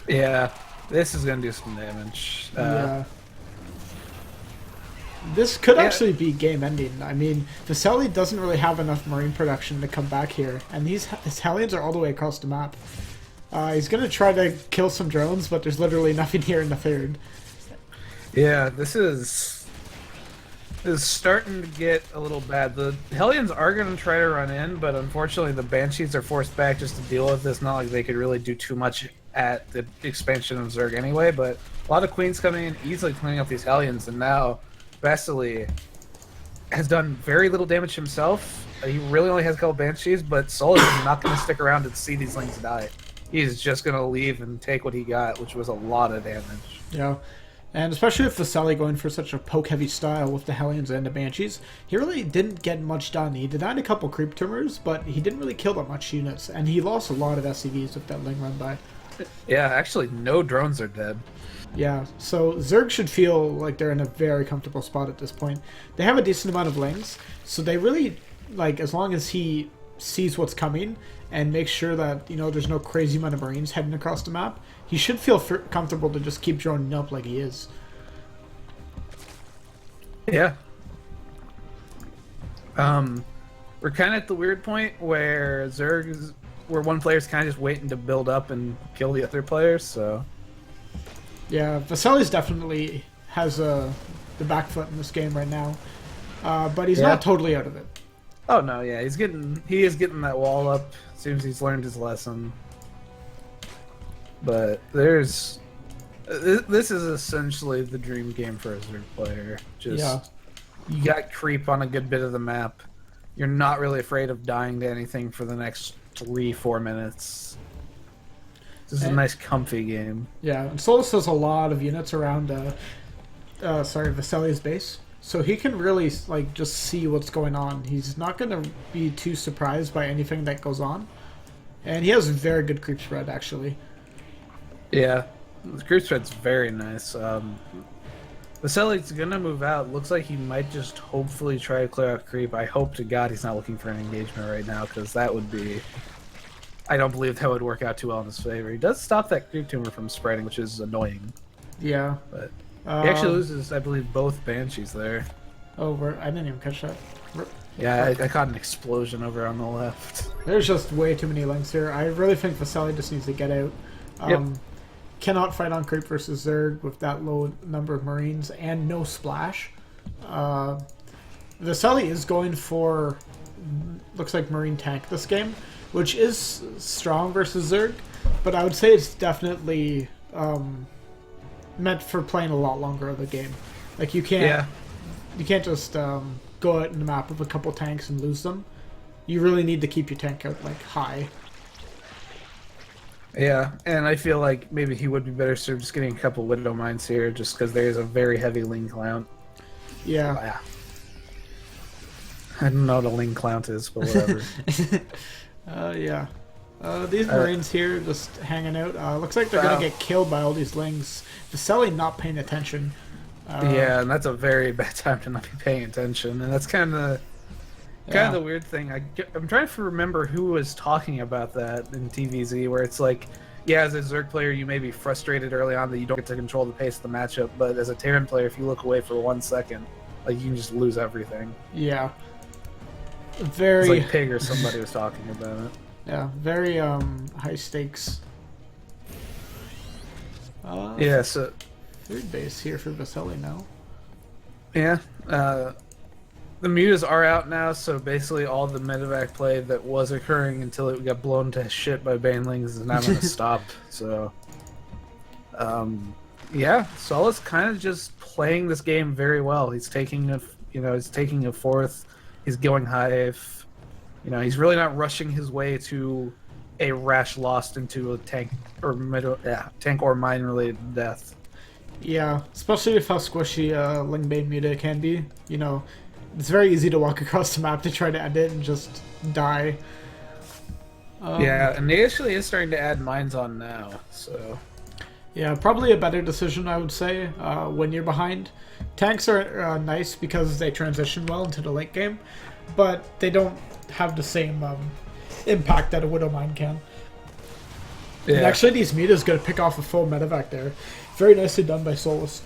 Yeah, this is gonna do some damage. Yeah. This could Yeah. actually be game ending. I mean, Vaseli doesn't really have enough Marine production to come back here, and his Hellions are all the way across the map. He's gonna try to kill some drones, but there's literally nothing here in the third. Yeah, this is starting to get a little bad. The Hellions are going to try to run in, but unfortunately the Banshees are forced back just to deal with this. Not like they could really do too much at the expansion of Zerg anyway, but a lot of Queens coming in, easily cleaning up these Hellions, and now Vasily has done very little damage himself. He really only has a couple Banshees, but Solus is not going to stick around to see these Lings die. He's just going to leave and take what he got, which was a lot of damage. Yeah. And especially with Vaseli going for such a poke-heavy style with the Hellions and the Banshees, he really didn't get much done. He denied a couple creep tumors, but he didn't really kill that much units, and he lost a lot of SCVs with that Ling run by. Yeah, actually, no drones are dead. Yeah, so Zerg should feel like they're in a very comfortable spot at this point. They have a decent amount of Lings, so they really, like, as long as he sees what's coming and makes sure that, you know, there's no crazy amount of Marines heading across the map, he should feel comfortable to just keep droning up like he is. Yeah. We're kind of at the weird point where where one player's kind of just waiting to build up and kill the other players, so... Yeah, Vaseli's definitely has the back foot in this game right now, but he's not totally out of it. Oh no, yeah, he is getting that wall up. Seems he's learned his lesson. But this is essentially the dream game for a Zerg player. Just you got creep on a good bit of the map. You're not really afraid of dying to anything for the next 3-4 minutes. This is a nice, comfy game. Yeah, and Solus has a lot of units around Vaseli's base. So he can really like just see what's going on. He's not going to be too surprised by anything that goes on. And he has very good creep spread, actually. Yeah, the creep spread's very nice. Vasely's going to move out. Looks like he might just hopefully try to clear out creep. I hope to God he's not looking for an engagement right now, because that would be... I don't believe that would work out too well in his favor. He does stop that creep tumor from spreading, which is annoying. Yeah. But he actually loses, I believe, both Banshees there. Oh, I didn't even catch that. Yeah, I caught an explosion over on the left. There's just way too many links here. I really think Vasily just needs to get out. Cannot fight on creep versus Zerg with that low number of Marines and no splash. Vasily is going for, looks like Marine tank this game, which is strong versus Zerg, but I would say it's definitely meant for playing a lot longer of the game. Like you can't just go out in the map with a couple tanks and lose them. You really need to keep your tank out like high. Yeah, and I feel like maybe he would be better served just getting a couple Widow Mines here, just because there's a very heavy Ling Clown. Yeah. I don't know what a Ling Clown is, but whatever. Yeah. These Marines here just hanging out. Looks like they're going to get killed by all these Lings. Vasily not paying attention. Yeah, and that's a very bad time to not be paying attention, and that's kind of the weird thing. I'm trying to remember who was talking about that in TVZ, where it's like, yeah, as a Zerg player, you may be frustrated early on that you don't get to control the pace of the matchup, but as a Terran player, if you look away for 1 second, like you can just lose everything. Yeah. It's like Pig or somebody was talking about it. Yeah, very high stakes. Yeah, so third base here for Vasily now. yeah, The mutas are out now, so basically all the medevac play that was occurring until it got blown to shit by banelings is now going to stop. So, yeah, Solid's kind of just playing this game very well. He's taking he's taking a fourth. He's going hive. He's really not rushing his way to a rash lost into a tank or tank or mine related death. Yeah, especially with how squishy Lingbane Muta can be. It's very easy to walk across the map to try to end it and just die. Yeah, and he actually is starting to add mines on now, so... Yeah, probably a better decision, I would say, when you're behind. Tanks are nice because they transition well into the late game, but they don't have the same impact that a Widow Mine can. Yeah. And actually, these mutas going to pick off a full medevac there. Very nicely done by Solus.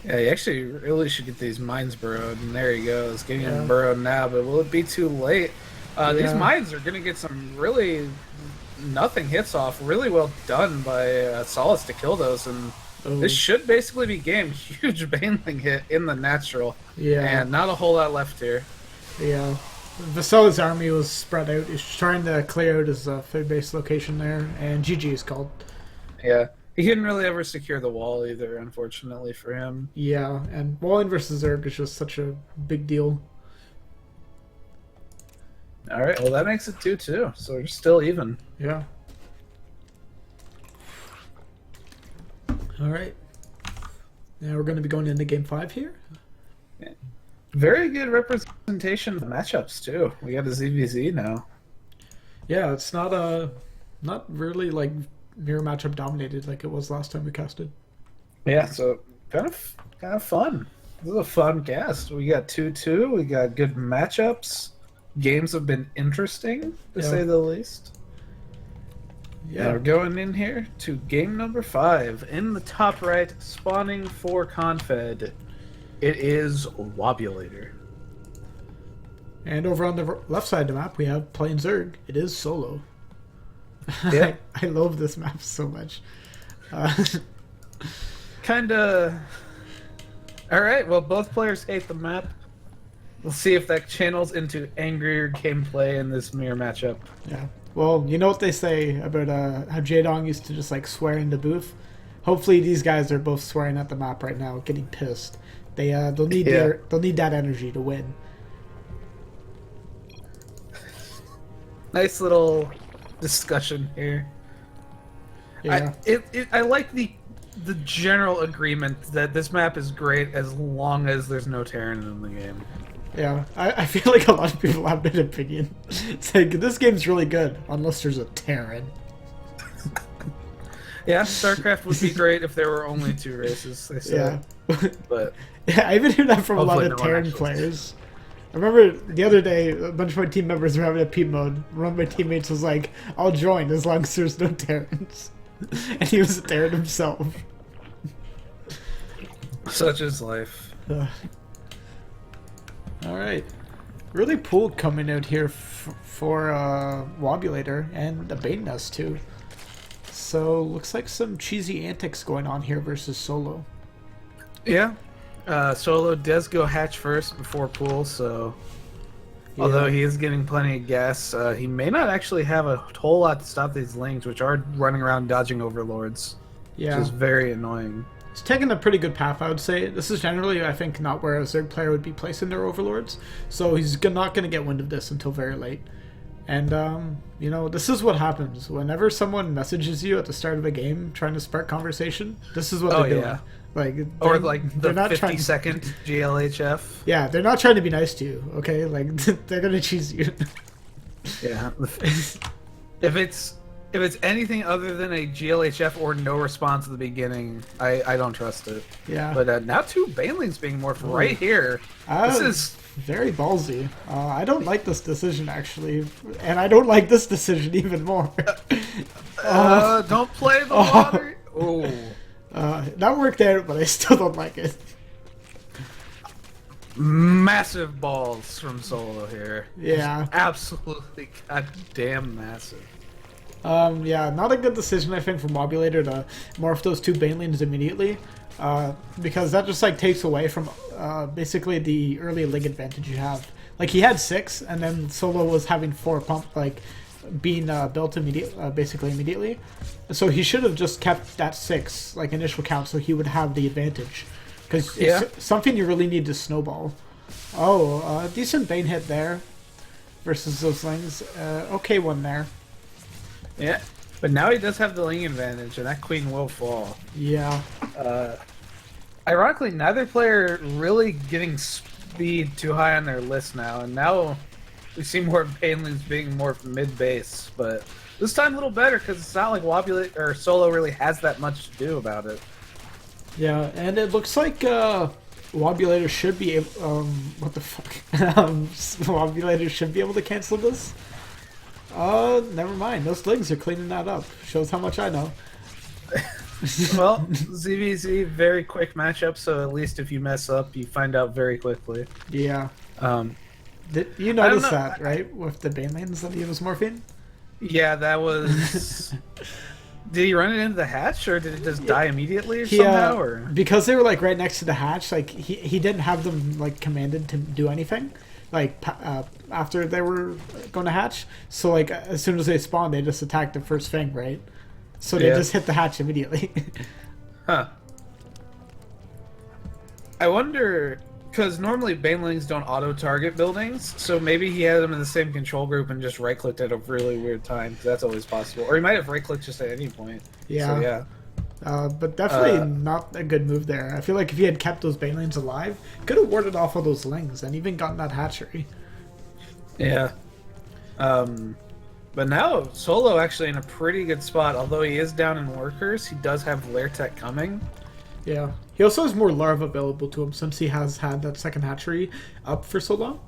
Yeah, you actually really should get these mines burrowed, and there he goes, getting them Yeah. burrowed now, but will it be too late? These mines are going to get some really nothing hits off. Really well done by Solus to kill those, and this should basically be game. Huge Baneling hit in the natural, Yeah. and not a whole lot left here. Yeah. Vasili's army was spread out. He's trying to clear out his food base location there, and GG is called. Yeah. He couldn't really ever secure the wall either, unfortunately for him. Yeah, and walling versus Zerg is just such a big deal. Alright, well that makes it 2-2, so we're still even. Yeah. Alright. Now we're going to be going into game 5 here. Very good representation of the matchups too. We got a ZVZ now. Yeah, it's not really like mirror matchup dominated like it was last time we casted. Yeah, so kind of fun. This is a fun cast. We got 2-2. We got good matchups. Games have been interesting, to say the least. Yeah. Now we're going in here to game number 5. In the top right, spawning for Confed, it is Wobulator. And over on the left side of the map, we have Plain Zerg. It is solo. Yeah. I love this map so much. Kinda. Alright, well, both players hate the map. We'll see if that channels into angrier gameplay in this mirror matchup. Yeah. Well, you know what they say about how Jaedong used to just like swear in the booth? Hopefully these guys are both swearing at the map right now, getting pissed. They'll need they'll need that energy to win. Nice little discussion here. Yeah. I like the general agreement that this map is great as long as there's no Terran in the game. Yeah, I feel like a lot of people have that opinion. It's like, this game's really good, unless there's a Terran. Yeah, StarCraft would be great if there were only 2 races, they say. Yeah. But yeah, I even hear that from a lot hopefully of no one Terran actually players. I remember the other day, a bunch of my team members were having a peep mode. One of my teammates was like, I'll join as long as there's no Terrans. And he was a Terran himself. such is life. Alright. Really pool coming out here for Wobulator and the Bait Nest too. So looks like some cheesy antics going on here versus Solo. Yeah. Solo does go hatch first before pool, so although he is getting plenty of gas, he may not actually have a whole lot to stop these lings, which are running around dodging overlords. Yeah. Which is very annoying. He's taking a pretty good path, I would say. This is generally, I think, not where a Zerg player would be placing their overlords, so he's not going to get wind of this until very late. And, this is what happens. Whenever someone messages you at the start of a game trying to spark conversation, this is what they're doing. Yeah. Like, Or like the not 50-second GLHF. Yeah, they're not trying to be nice to you, okay? Like, they're going to cheese you. Yeah. If it's anything other than a GLHF or no response at the beginning, I don't trust it. Yeah. But now 2 Banelings being morphed right here. This is very ballsy. I don't like this decision, actually. And I don't like this decision even more. Don't play the water. Oh. That worked out, but I still don't like it. Massive balls from Solo here. Yeah. Just absolutely goddamn massive. Yeah, not a good decision, I think, from Wobulator to morph those 2 Banelings immediately. because that just like takes away from basically the early lig advantage you have. Like he had 6, and then Solo was having 4 pump like being built basically immediately. So he should have just kept that 6 like initial count, so he would have the advantage. Because it's something you really need to snowball. Oh, decent Bane hit there versus those Lings. Okay one there. Yeah, but now he does have the Ling advantage, and that Queen will fall. Yeah. Ironically, neither player really getting speed too high on their list now, and now we see more Banelings being more mid-base, but this time a little better because it's not like Wobulate or Solo really has that much to do about it. Yeah, and it looks like Wobulator should be able. What the fuck? Wobulator should be able to cancel this. Never mind. Those Lings are cleaning that up. Shows how much I know. Well, ZVZ, very quick matchup, so at least if you mess up, you find out very quickly. Yeah. Did you notice that, right? With the Banelings that he was morphing? Yeah, that was... Did he run it into the hatch, or did it just die immediately or somehow? Or? Because they were like right next to the hatch, like he didn't have them like commanded to do anything, like after they were going to hatch. So like as soon as they spawned, they just attacked the first thing, right? So they just hit the hatch immediately. Huh. I wonder, because normally Banelings don't auto-target buildings, so maybe he had them in the same control group and just right-clicked at a really weird time, because that's always possible. Or he might have right-clicked just at any point. Yeah. So, yeah. But definitely not a good move there. I feel like if he had kept those Banelings alive, he could have warded off all those Lings and even gotten that hatchery. Yeah. But now Solo actually in a pretty good spot. Although he is down in workers, he does have Lair Tech coming. Yeah. He also has more larva available to him since he has had that second hatchery up for so long.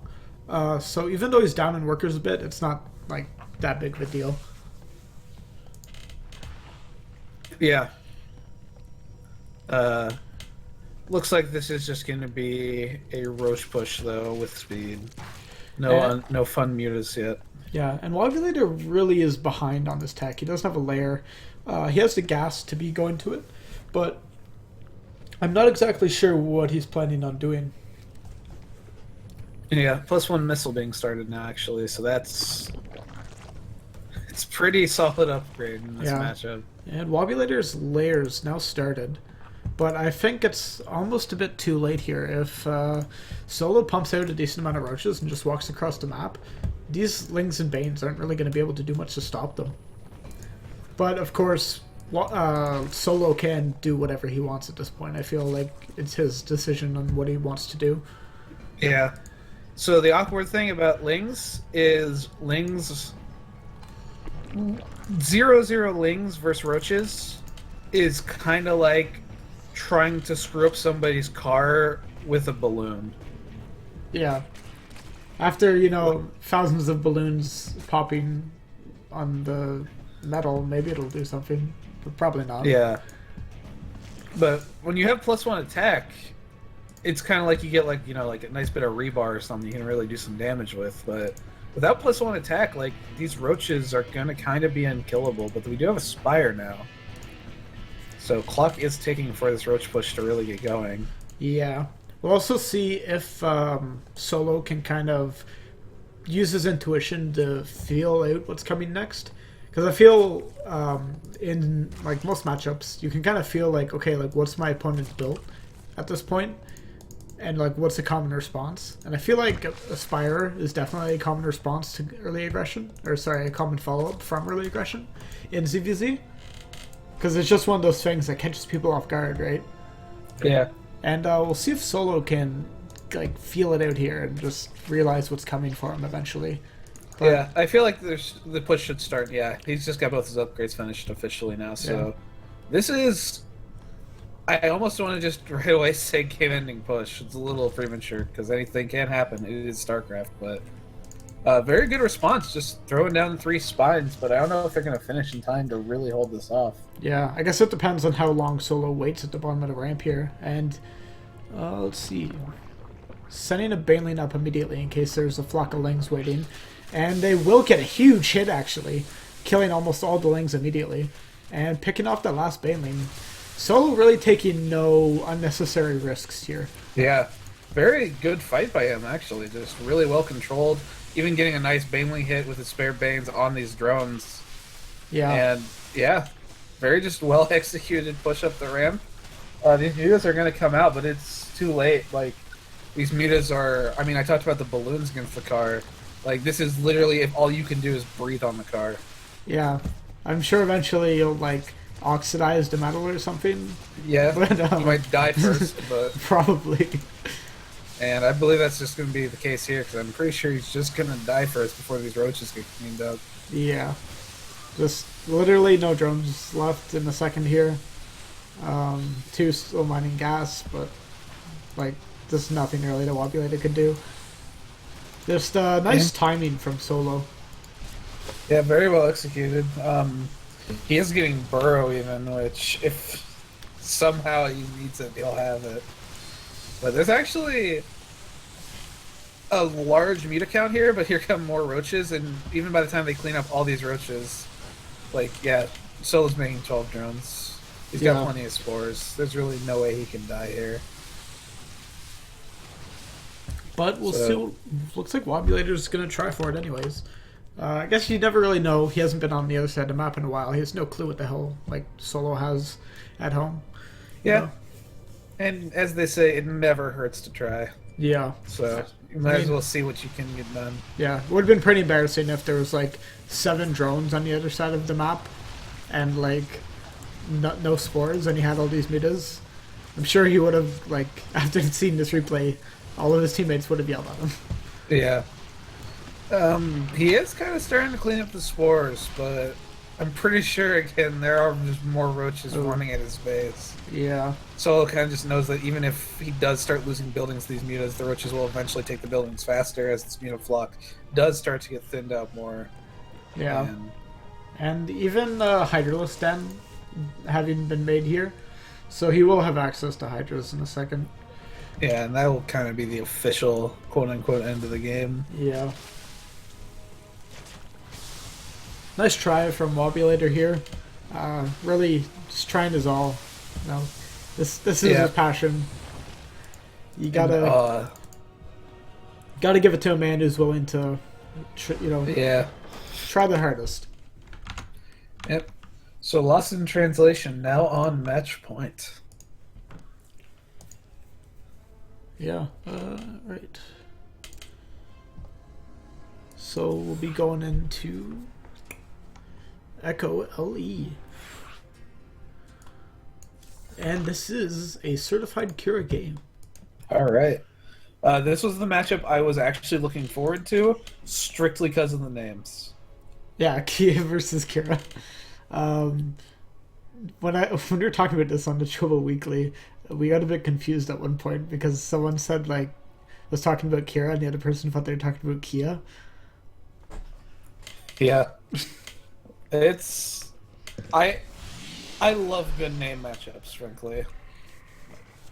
So even though he's down in workers a bit, it's not like that big of a deal. Yeah. Looks like this is just going to be a Roche push though with speed. No fun mutas yet. Yeah, and Wobulator really is behind on this tech. He doesn't have a layer. He has the gas to be going to it, but I'm not exactly sure what he's planning on doing. Yeah, +1 missile being started now actually, so it's pretty solid upgrade in this matchup. And Wobulator's layers now started, but I think it's almost a bit too late here. If Solo pumps out a decent amount of roaches and just walks across the map, these Lings and Banes aren't really going to be able to do much to stop them. But of course, Solo can do whatever he wants at this point. I feel like it's his decision on what he wants to do. Yeah. So the awkward thing about Lings is 0-0 Lings versus Roaches is kind of like trying to screw up somebody's car with a balloon. Yeah. After, you know, thousands of balloons popping on the metal, maybe it'll do something, but probably not. Yeah. But when you have +1 attack, it's kind of like you get like, you know, like a nice bit of rebar or something you can really do some damage with. But without +1 attack, like these roaches are going to kind of be unkillable. But we do have a Spire now. So Clock is taking for this roach push to really get going. Yeah. We'll also see if Solo can kind of use his intuition to feel out what's coming next. Because I feel in like most matchups, you can kind of feel like, okay, like what's my opponent built at this point? And like what's a common response? And I feel like Aspire is definitely a common response to early aggression. Or sorry, a common follow-up from early aggression in ZVZ. Because it's just one of those things that catches people off guard, right? Yeah. And we'll see if Solo can like feel it out here and just realize what's coming for him eventually. But, yeah, I feel like the push should start. Yeah, he's just got both his upgrades finished officially now. So this is... I almost want to just right away say game-ending push. It's a little premature because anything can happen. It is StarCraft, but very good response. Just throwing down 3 spines, but I don't know if they're going to finish in time to really hold this off. Yeah, I guess it depends on how long Solo waits at the bottom of the ramp here. And let's see. Sending a Baneling up immediately in case there's a flock of Lings waiting. And they will get a huge hit, actually. Killing almost all the Lings immediately. And picking off that last Baneling. Solo really taking no unnecessary risks here. Yeah, very good fight by him actually. Just really well controlled. Even getting a nice Baneling hit with his spare Banes on these drones. Yeah. And yeah, very just well executed push up the ramp. These mutas are going to come out, but it's too late. Like, these mutas are. I mean, I talked about the balloons against the car. Like, this is literally if all you can do is breathe on the car. Yeah. I'm sure eventually you'll, like, oxidize the metal or something. Yeah, But, you might die first, but. Probably. And I believe that's just going to be the case here, because I'm pretty sure he's just going to die first before these roaches get cleaned up. Yeah. Just literally no drones left in the second here. Two still mining gas, but like just nothing really the Wobulator could do. Just nice timing from Solo. Yeah, very well executed. He is getting Burrow even, which if somehow he needs it, he'll have it. But there's actually a large meat account here, but here come more roaches, and even by the time they clean up all these roaches, like, yeah, Solo's making 12 drones. He's got plenty of spores. There's really no way he can die here. But we'll see. Looks like Wobulator's going to try for it anyways. I guess you never really know. He hasn't been on the other side of the map in a while. He has no clue what the hell like Solo has at home. Yeah. Know? And as they say, it never hurts to try. Yeah. So you might as well see what you can get done. Yeah. It would have been pretty embarrassing if there was like 7 drones on the other side of the map and like no spores and he had all these mutas. I'm sure he would have, like, after seeing this replay, all of his teammates would have yelled at him. Yeah. He is kind of starting to clean up the spores, but I'm pretty sure, again, there are just more roaches running at his base. Yeah. Solo kind of just knows that even if he does start losing buildings to these mutas, the roaches will eventually take the buildings faster as this muta flock does start to get thinned out more. Yeah. And even Hydralisk Den having been made here, so he will have access to Hydras in a second. Yeah, and that will kind of be the official quote-unquote end of the game. Yeah. Nice try from Wobulator here. Really just trying his all. You know, this is his passion. You gotta give it to a man who's willing to, try the hardest. Yep. So Lost in Translation now on match point. Yeah. Right. So we'll be going into Echo LE. And this is a certified Kira game. All right. This was the matchup I was actually looking forward to, strictly because of the names. Yeah, Kia versus Kira. When we were talking about this on the Chobo Weekly, we got a bit confused at one point because someone said was talking about Kira and the other person thought they were talking about Kia. Yeah. I love good name matchups, frankly.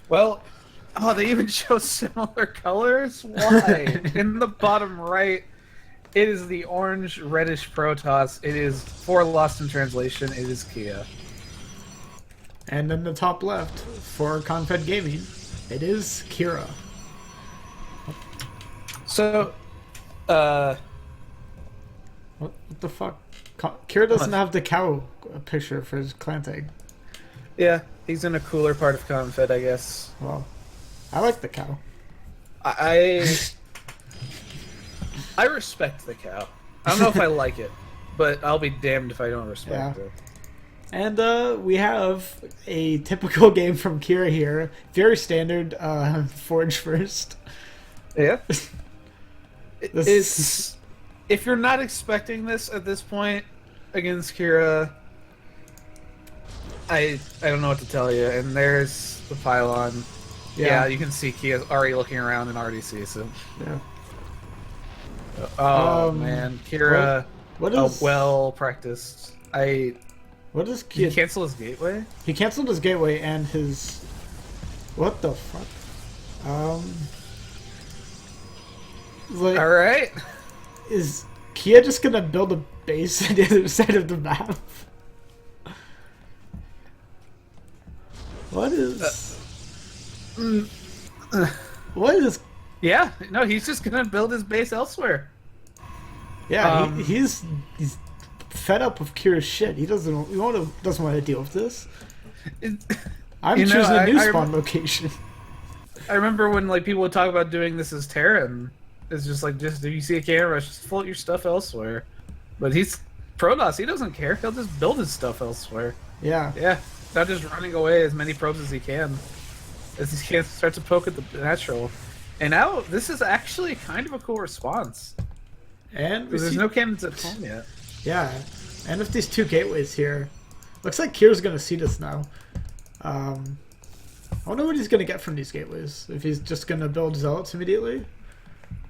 Well, they even show similar colors? Why? In the bottom right, it is the orange reddish Protoss. It is, for Lost in Translation, it is Kia. And in the top left, for Confed Gaming, it is Kira. So, what the fuck? Kira doesn't have the cow picture for his clan tag. Yeah, he's in a cooler part of Confed, I guess. Well, I like the cow. I respect the cow. I don't know if I like it, but I'll be damned if I don't respect it. And we have a typical game from Kira here. Very standard Forge first. Yeah. It's if you're not expecting this at this point against Kira, I don't know what to tell you. And there's the pylon. Yeah, you can see Kia's already looking around and already sees him. Yeah. Oh man, Kira, well practiced. What is Kia? He cancel his gateway? He canceled his gateway and his. What the fuck? All right. Is Kia just gonna build a base on the other side of the map? What is? Mm, uh, What is? yeah, no, he's just gonna build his base elsewhere. Yeah, Um, he's fed up with Kira's shit. Doesn't want to deal with this. it, I'm you know, choosing a new I spawn location. I remember when like people would talk about doing this as Terran. It's just like just if you see a cannon rush, just float your stuff elsewhere. But he's Protoss. He doesn't care. He'll just build his stuff elsewhere. Yeah, Yeah, not just running away as many probes as he can. As he can start to poke at the natural. And now this is actually kind of a cool response and we because there's see, no cannons at home yet. yeah, and with these two gateways here, looks like Kira's gonna see this now. I wonder what he's gonna get from these gateways. If he's just gonna build zealots immediately.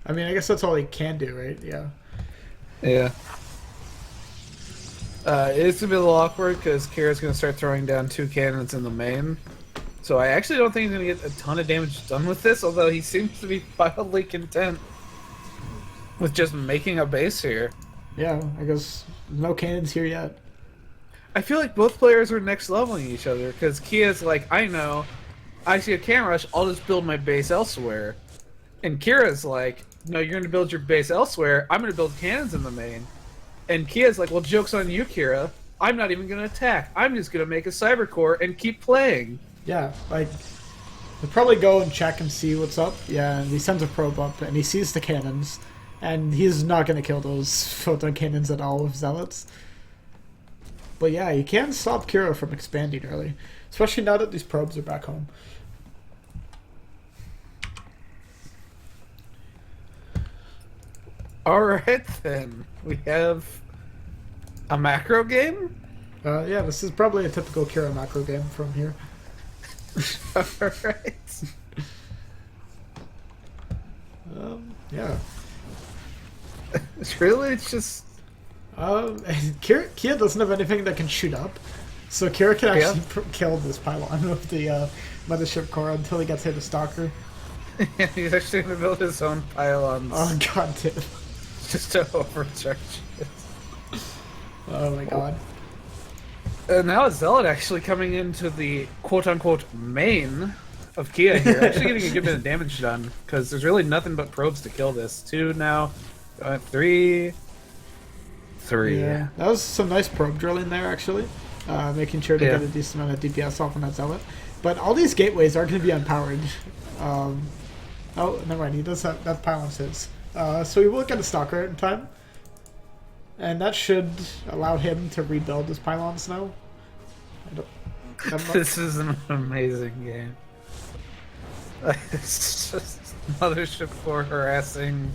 I mean, I guess that's all he can do, right? Yeah. Yeah. It's gonna be a little awkward because Kira's gonna start throwing down 2 cannons in the main. So I actually don't think he's gonna get a ton of damage done with this, although he seems to be wildly content with just making a base here. Yeah, I guess no cannons here yet. I feel like both players are next leveling each other because Kia's like, I know, I see a cannon rush, I'll just build my base elsewhere. And Kira's like, no, you're gonna build your base elsewhere, I'm gonna build cannons in the main. And Kia's like, well, joke's on you, Kira. I'm not even gonna attack. I'm just gonna make a cyber core and keep playing. Yeah, like he'll probably go and check and see what's up. Yeah, and he sends a probe up and he sees the cannons, and he's not gonna kill those photon cannons at all with zealots. But yeah, you can stop Kira from expanding early, especially now that these probes are back home. Alright then. We have a macro game? Yeah, this is probably a typical Kira macro game from here. Alright. Yeah. It's just Kira doesn't have anything that can shoot up, so Kira can actually kill this pylon with the mothership core until he gets hit a stalker. he's actually gonna build his own pylons Oh god damn. just to overcharge it. Oh my god. And now Zealot actually coming into the quote-unquote main of Kia here, actually getting a good bit of damage done, because there's really nothing but probes to kill this. 2 now, 3. Yeah, that was some nice probe drilling there, actually. Making sure to get a decent amount of DPS off on that Zealot. But all these gateways are going to be unpowered. Oh, never mind, he does have, that pylon's his. So we will get a Stalker in time. And that should allow him to rebuild his pylons now. This is an amazing game. It's just Mothership Core harassing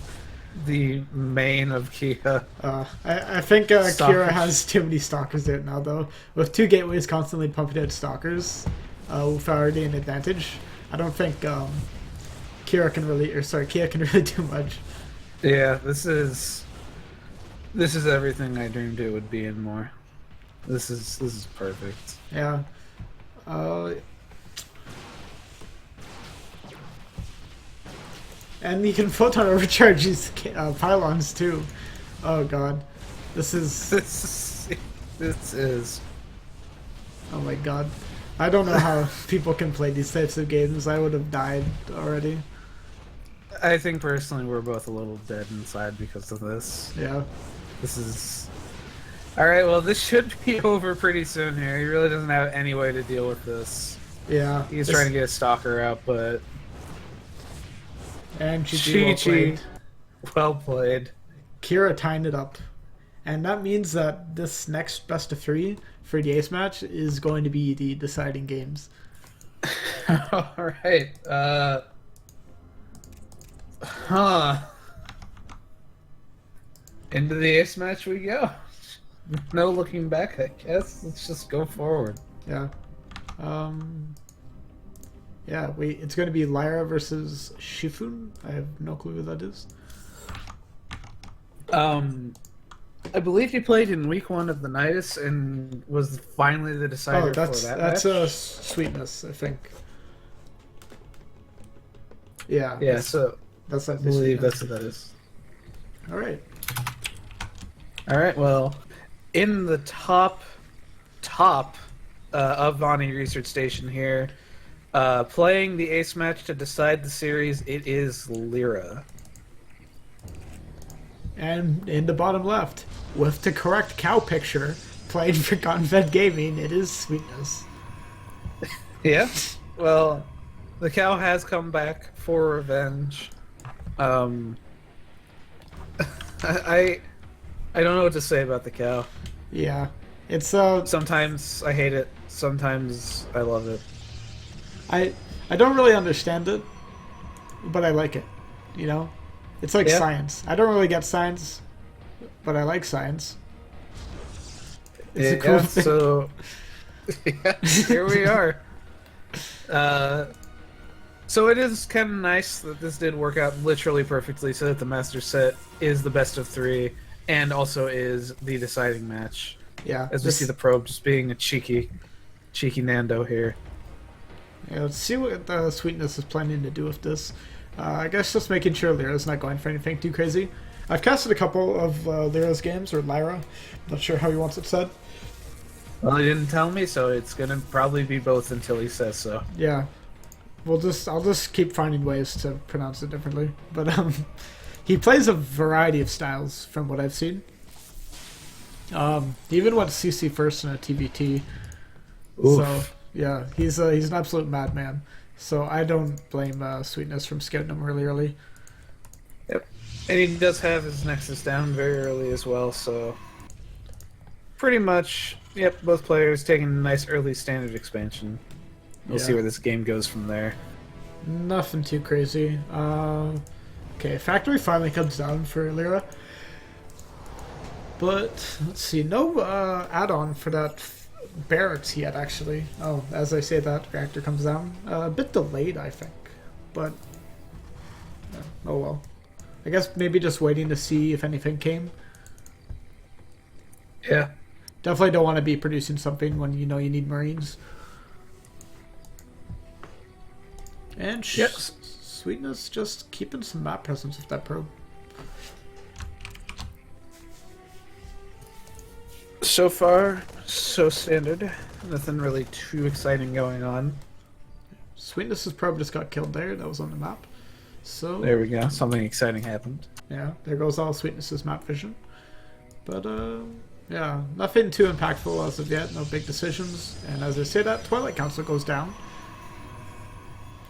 the main of Kia. I think Kira has too many Stalkers out now, though. With 2 gateways constantly pumping out Stalkers, with already an advantage, I don't think Kia can really do much. Yeah, this is everything I dreamed it would be and more. This is perfect. Yeah. And you can photon overcharge these pylons too. Oh god. This is... Oh my god. I don't know how people can play these types of games. I would have died already. I think personally we're both a little dead inside because of this. Yeah. This is... Alright, well this should be over pretty soon here. He really doesn't have any way to deal with this. Yeah. He's trying to get a Stalker out, but... And GG, well played. Kira tied it up. And that means that this next best of 3 for the ace match is going to be the deciding games. Alright, into the ace match we go. No looking back, I guess. Let's just go forward. Yeah. Yeah, it's going to be Lyra versus Shifun. I have no clue who that is. I believe he played in week 1 of the Nidus and was finally the decider for that that's match. Sweetness, I think. Yeah. Yeah, so I believe that's what that is. All right. All right. Well, in the top of Vonnie Research Station here. Playing the ace match to decide the series, it is Lyra. And in the bottom left, with the correct cow picture, played for Confed Gaming, it is Sweetness. Yeah, well, the cow has come back for revenge. I I don't know what to say about the cow. Yeah, it's Sometimes I hate it. Sometimes I love it. I don't really understand it, but I like it. You know, it's like Yeah. science. I don't really get science, but I like science. It's a cool Yeah, thing. so yeah, here we are. So it is kind of nice that this did work out literally perfectly, so that the master set is the best of three, and also is the deciding match. Yeah, As we see the probe just being a cheeky Nando here. Yeah, let's see what the Sweetness is planning to do with this. I guess just making sure Lyra's not going for anything too crazy. I've casted a couple of Lyra's games, or Lyra. Not sure how he wants it said. Well, he didn't tell me, so it's gonna probably be both until he says so. Yeah, I'll just keep finding ways to pronounce it differently. But he plays a variety of styles from what I've seen. He even went CC first in a TVT. Oof. So yeah, he's an absolute madman. So I don't blame Sweetness from skipping him really early. Yep. And he does have his Nexus down very early as well, so pretty much, yep, both players taking a nice early standard expansion. We'll see where this game goes from there. Nothing too crazy. Okay, Factory finally comes down for Lyra. But, let's see, no add-on for that barracks yet, actually. Oh, as I say that, reactor comes down. A bit delayed, I think. But, oh well. I guess maybe just waiting to see if anything came. Yeah. Definitely don't want to be producing something when you know you need Marines. And Yes. Sweetness just keeping some map presence with that probe. So far, so standard. Nothing really too exciting going on. Sweetness's probe just got killed there. That was on the map. So There we go. Something exciting happened. yeah, there goes all Sweetness's map vision. But yeah, nothing too impactful as of yet. No big decisions. And as I say that, Twilight Council goes down.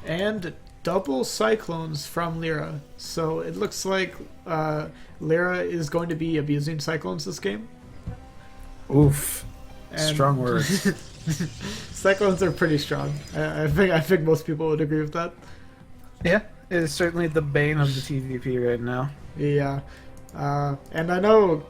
And double Cyclones from Lyra. So it looks like Lyra is going to be abusing Cyclones this game. Oof. And Strong words. Cyclones are pretty strong. I think most people would agree with that. Yeah, it is certainly the bane of the TVP right now. Yeah. And I know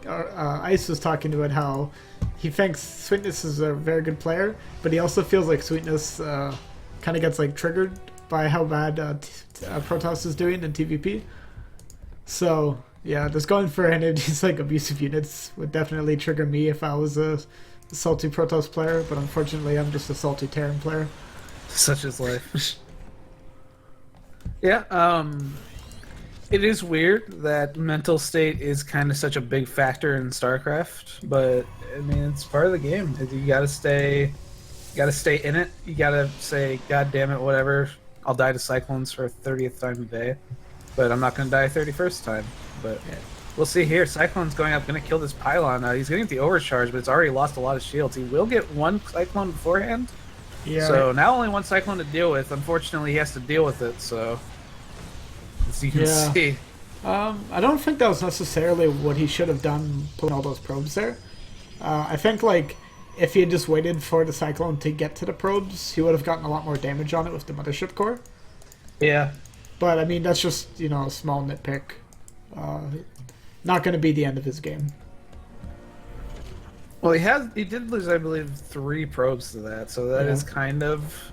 Ice was talking about how he thinks Sweetness is a very good player, but he also feels like Sweetness kind of gets like triggered by how bad Protoss is doing in TVP. So yeah, just going for any of these like abusive units would definitely trigger me if I was a salty Protoss player, but unfortunately I'm just a salty Terran player. Such is life. Yeah, it is weird that mental state is kind of such a big factor in StarCraft, but I mean it's part of the game. You gotta stay in it. You gotta say, God damn it, whatever. I'll die to Cyclones for a 30th time today, but I'm not gonna die a 31st time. But yeah, we'll see here. Cyclone's going up, gonna kill this pylon. He's getting the overcharge, but it's already lost a lot of shields. He will get one Cyclone beforehand. Yeah. So now only one Cyclone to deal with. Unfortunately, he has to deal with it. So as you can see, I don't think that was necessarily what he should have done, putting all those probes there. I think like if he had just waited for the Cyclone to get to the probes, he would have gotten a lot more damage on it with the Mothership Core. yeah. But I mean, that's just a small nitpick. Not going to be the end of his game. Well, he did lose, I believe, 3 probes to that. So that is kind of,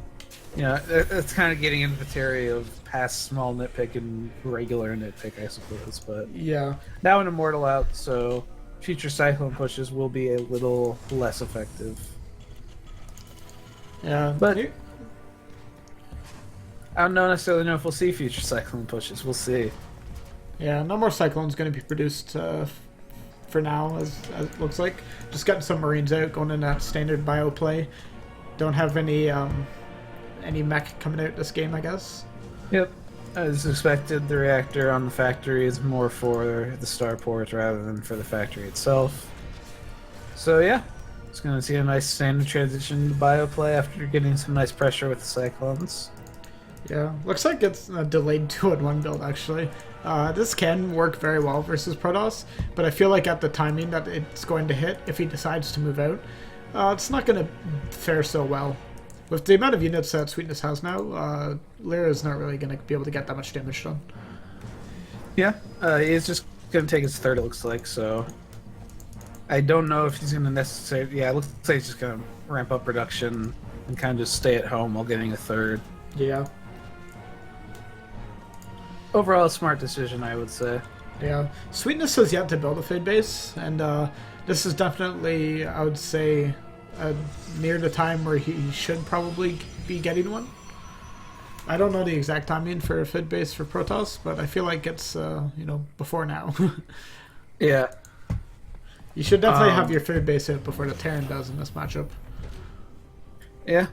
it's kind of getting into the territory of past small nitpick and regular nitpick, I suppose. But Yeah. now an Immortal out, so future Cyclone pushes will be a little less effective. Yeah. But I don't necessarily know if we'll see future Cyclone pushes. We'll see. Yeah, no more Cyclones going to be produced for now, as it looks like. Just getting some Marines out, going in that standard bio play. Don't have any mech coming out this game, I guess. Yep. As expected, the reactor on the factory is more for the starport rather than for the factory itself. So yeah, it's going to see a nice standard transition to bioplay after getting some nice pressure with the Cyclones. Yeah, looks like it's a delayed 2-in-1 build, actually. This can work very well versus Protoss, but I feel like at the timing that it's going to hit, if he decides to move out, it's not going to fare so well. With the amount of units that Sweetness has now, Lyra is not really going to be able to get that much damage done. Yeah, he's just going to take his third, it looks like, so... I don't know if he's going to necessarily... Yeah, it looks like he's just going to ramp up production and kind of just stay at home while getting a third. Yeah. Overall, a smart decision, I would say. Yeah. Sweetness has yet to build a food base, and this is definitely, I would say, near the time where he should probably be getting one. I don't know the exact timing for a food base for Protoss, but I feel like it's, before now. Yeah. You should definitely have your food base out before the Terran does in this matchup. Yeah.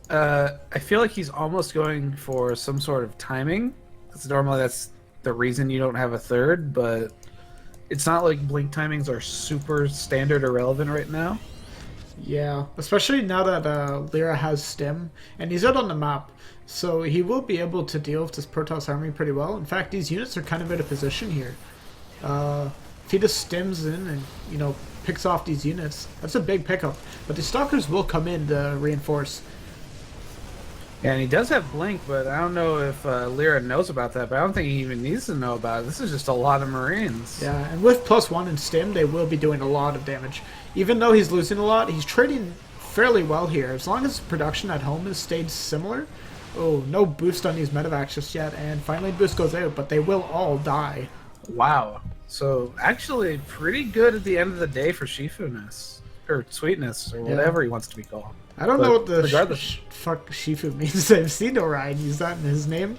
I feel like he's almost going for some sort of timing. Because normally that's the reason you don't have a third, but it's not like blink timings are super standard or relevant right now. Yeah, especially now that Lyra has Stim, and he's out on the map, so he will be able to deal with this Protoss army pretty well. In fact, these units are kind of out of position here. If he just stims in and, picks off these units, that's a big pickup. But the Stalkers will come in to reinforce. Yeah, and he does have blink, but I don't know if Lyra knows about that, but I don't think he even needs to know about it. This is just a lot of Marines. Yeah, and with +1 and Stim, they will be doing a lot of damage. Even though he's losing a lot, he's trading fairly well here. As long as production at home has stayed similar. Oh, no boost on these medevacs just yet, and finally boost goes out, but they will all die. Wow. So, actually, pretty good at the end of the day for Shifu-ness. Or Sweetness, or whatever he wants to be called. I don't know what the fuck Shifu means. I've seen Orion use that in his name.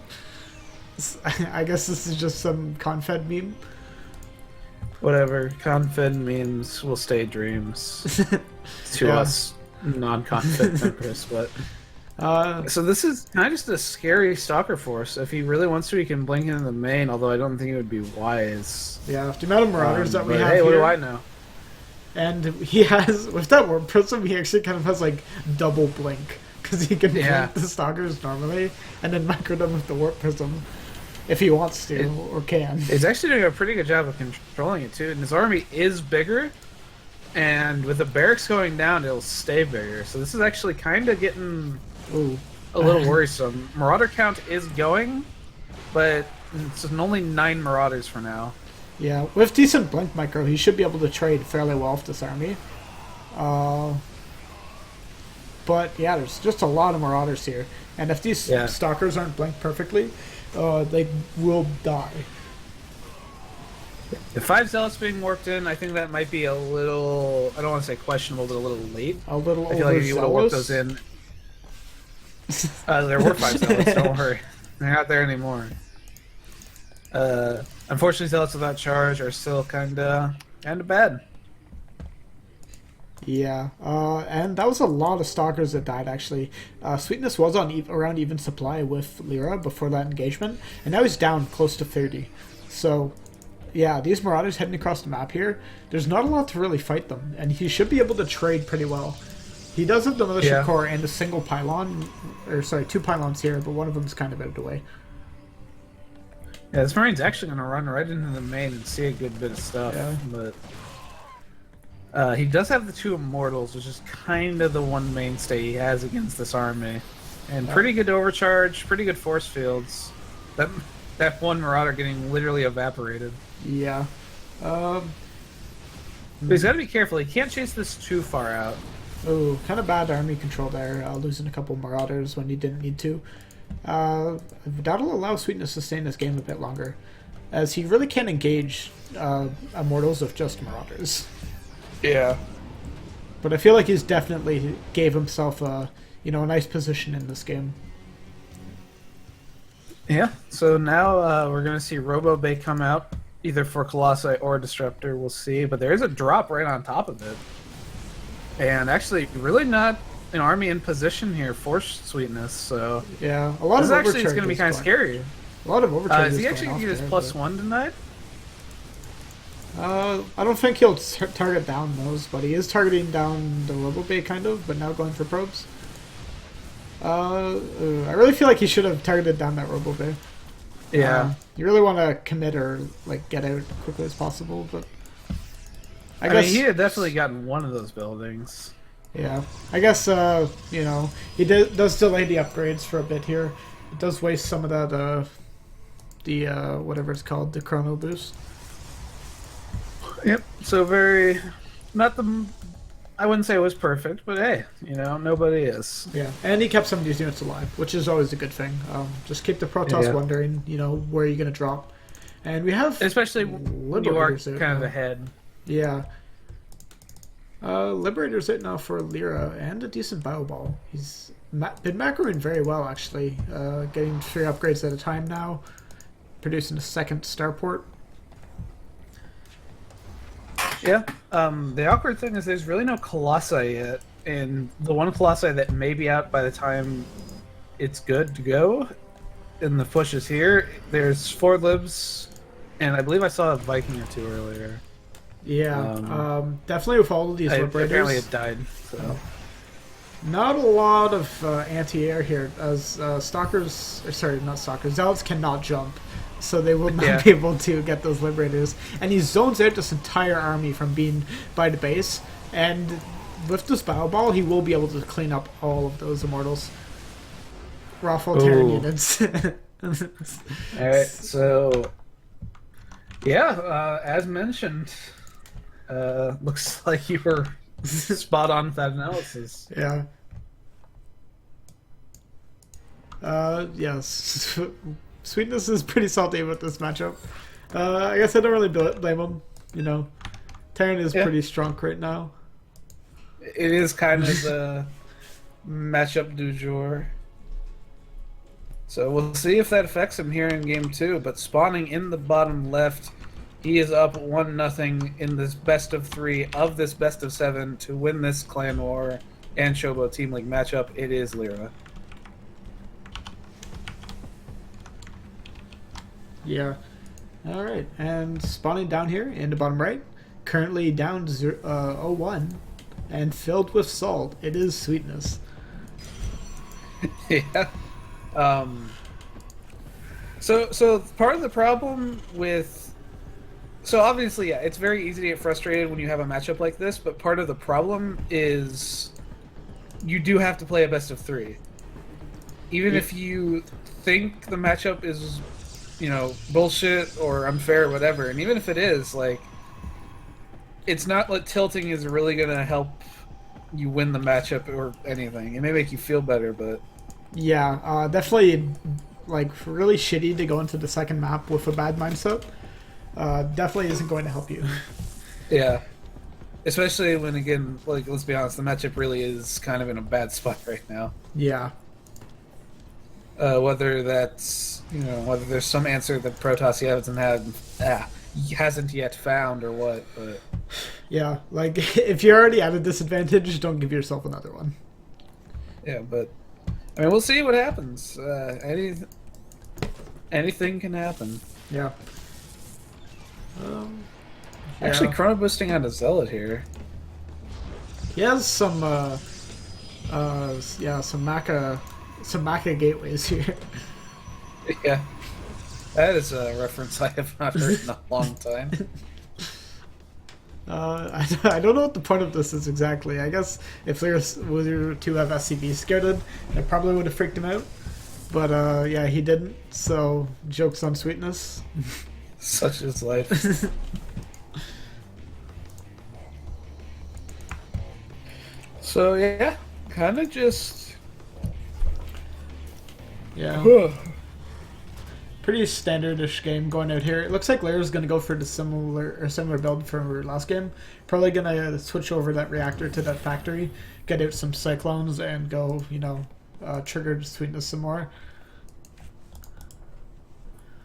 I guess this is just some Confed meme. Whatever. Confed memes will stay dreams to us non-Confed members, but... so this is kind of just a scary Stalker force. If he really wants to, he can blink into the main, although I don't think it would be wise. Yeah, the amount of Marauders that we have hey, here... what do I know? And he has, with that Warp Prism, he actually kind of has like double blink. Because he can blink the Stalkers normally, and then micro them with the Warp Prism. If he wants to, or can. He's actually doing a pretty good job of controlling it too, and his army is bigger. And with the barracks going down, it'll stay bigger. So this is actually kind of getting a little worrisome. Marauder count is going, but it's only 9 Marauders for now. Yeah, with decent blink micro, he should be able to trade fairly well with this army. But yeah, there's just a lot of Marauders here. And if these Stalkers aren't blinked perfectly, they will die. The 5 Zealots being warped in, I think that might be a little, I don't want to say questionable, but a little late. A little I feel like if you want to warp those in. There were 5 Zealots, don't worry. They're not there anymore. Unfortunately, Zealots without charge are still kinda bad. Yeah, and that was a lot of Stalkers that died, actually. Sweetness was on around even supply with Lyra before that engagement, and now he's down close to 30. So, yeah, these Marauders heading across the map here, there's not a lot to really fight them, and he should be able to trade pretty well. He does have the Militia Core and a single pylon, or sorry, 2 pylons here, but one of them is kind of out of the way. Yeah, this Marine's actually going to run right into the main and see a good bit of stuff, but he does have the 2 Immortals, which is kind of the one mainstay he has against this army. And pretty good overcharge, pretty good force fields. That one Marauder getting literally evaporated. Yeah. But he's got to be careful. He can't chase this too far out. Oh, kind of bad army control there, losing a couple Marauders when he didn't need to. That'll allow Sweetness to stay in this game a bit longer, as he really can't engage Immortals with just Marauders. Yeah. But I feel like he's definitely gave himself a nice position in this game. Yeah, so now we're going to see Robo Bay come out, either for Colossi or Disruptor, we'll see. But there is a drop right on top of it. And actually, really not an army in position here for Sweetness, so Yeah, a lot this of actually is overcharges going to be kind of going. scary. A lot of Is overcharges he going actually off going to get his there, plus but- one tonight? I don't think he'll target down those, but he is targeting down the Robo Bay kind of, but now going for probes. I really feel like he should have targeted down that Robo Bay. Yeah. You really want to commit or like get out quickly as possible, but I I mean, guess he had definitely gotten one of those buildings. yeah. I guess you know, he does delay the upgrades for a bit here. It does waste some of that the whatever it's called, the chrono boost. Yep. So very, not the. I wouldn't say it was perfect, but hey, you know, nobody is. Yeah, and he kept some of these units alive, which is always a good thing. Just keep the Protoss Yeah. wondering, you know, where you're gonna drop. And we have Especially when you are Liberators out kind of now. ahead. Yeah. Liberator's out now for Lyra and a decent Bio Ball. He's been macroing very well, actually. Getting 3 upgrades at a time now. Producing a second starport. Yeah. The awkward thing is there's really no Colossi yet, and the one Colossi that may be out by the time it's good to go, and the push is here. There's 4 libs, and I believe I saw a Viking or 2 earlier. Yeah, definitely with all of these Apparently Liberators. it died. So. Not a lot of anti-air here, as Stalkers, or sorry, not Stalkers, Zealots cannot jump, so they will not Yeah. be able to get those Liberators. And he zones out this entire army from being by the base, and with this Battle Ball, he will be able to clean up all of those Immortals. Raffle Terran Ooh. units. Alright, so yeah, as mentioned, looks like you were spot on with that analysis. Yeah. Yes. Sweetness is pretty salty with this matchup. I guess I don't really blame him. You know, Terran is Yeah. pretty strong right now. It is kind of the matchup du jour. So we'll see if that affects him here in game 2. But spawning in the bottom left, he is up 1-0 in this best of 3 of this best of 7 to win this Clan War and Shobo Team League matchup. It is Lyra. Yeah. All right, and spawning down here in the bottom right, currently down to 0-1, and filled with salt. It is Sweetness. Yeah. So part of the problem with, so obviously, yeah, it's very easy to get frustrated when you have a matchup like this, but part of the problem is you do have to play a best of 3. Even if you think the matchup is, you know, bullshit or unfair or whatever, and even if it is, like, it's not like tilting is really gonna help you win the matchup or anything. It may make you feel better, but Yeah, definitely, like, really shitty to go into the second map with a bad mindset. Definitely isn't going to help you. yeah. Especially when, again, like, let's be honest, the matchup really is kind of in a bad spot right now. Yeah. Whether that's, you know, whether there's some answer that Protoss hasn't yet found or what, but Yeah, like, if you're already at a disadvantage, don't give yourself another one. yeah, but I mean, we'll see what happens. Anything can happen. Yeah. Actually, Yeah. chrono boosting on a zealot here. He has some, yeah, some Maca gateways here. Yeah, that is a reference I have not heard in a long time. I don't know what the point of this is exactly. I guess if there were to have SCV skirted, it probably would have freaked him out. But yeah, he didn't. So jokes on Sweetness. Such is life. So yeah, kind of just Yeah, pretty standardish game going out here. It looks like Lyra's gonna go for the similar build from last game. Probably gonna switch over that reactor to that factory, get out some cyclones, and go, you know, trigger Sweetness some more.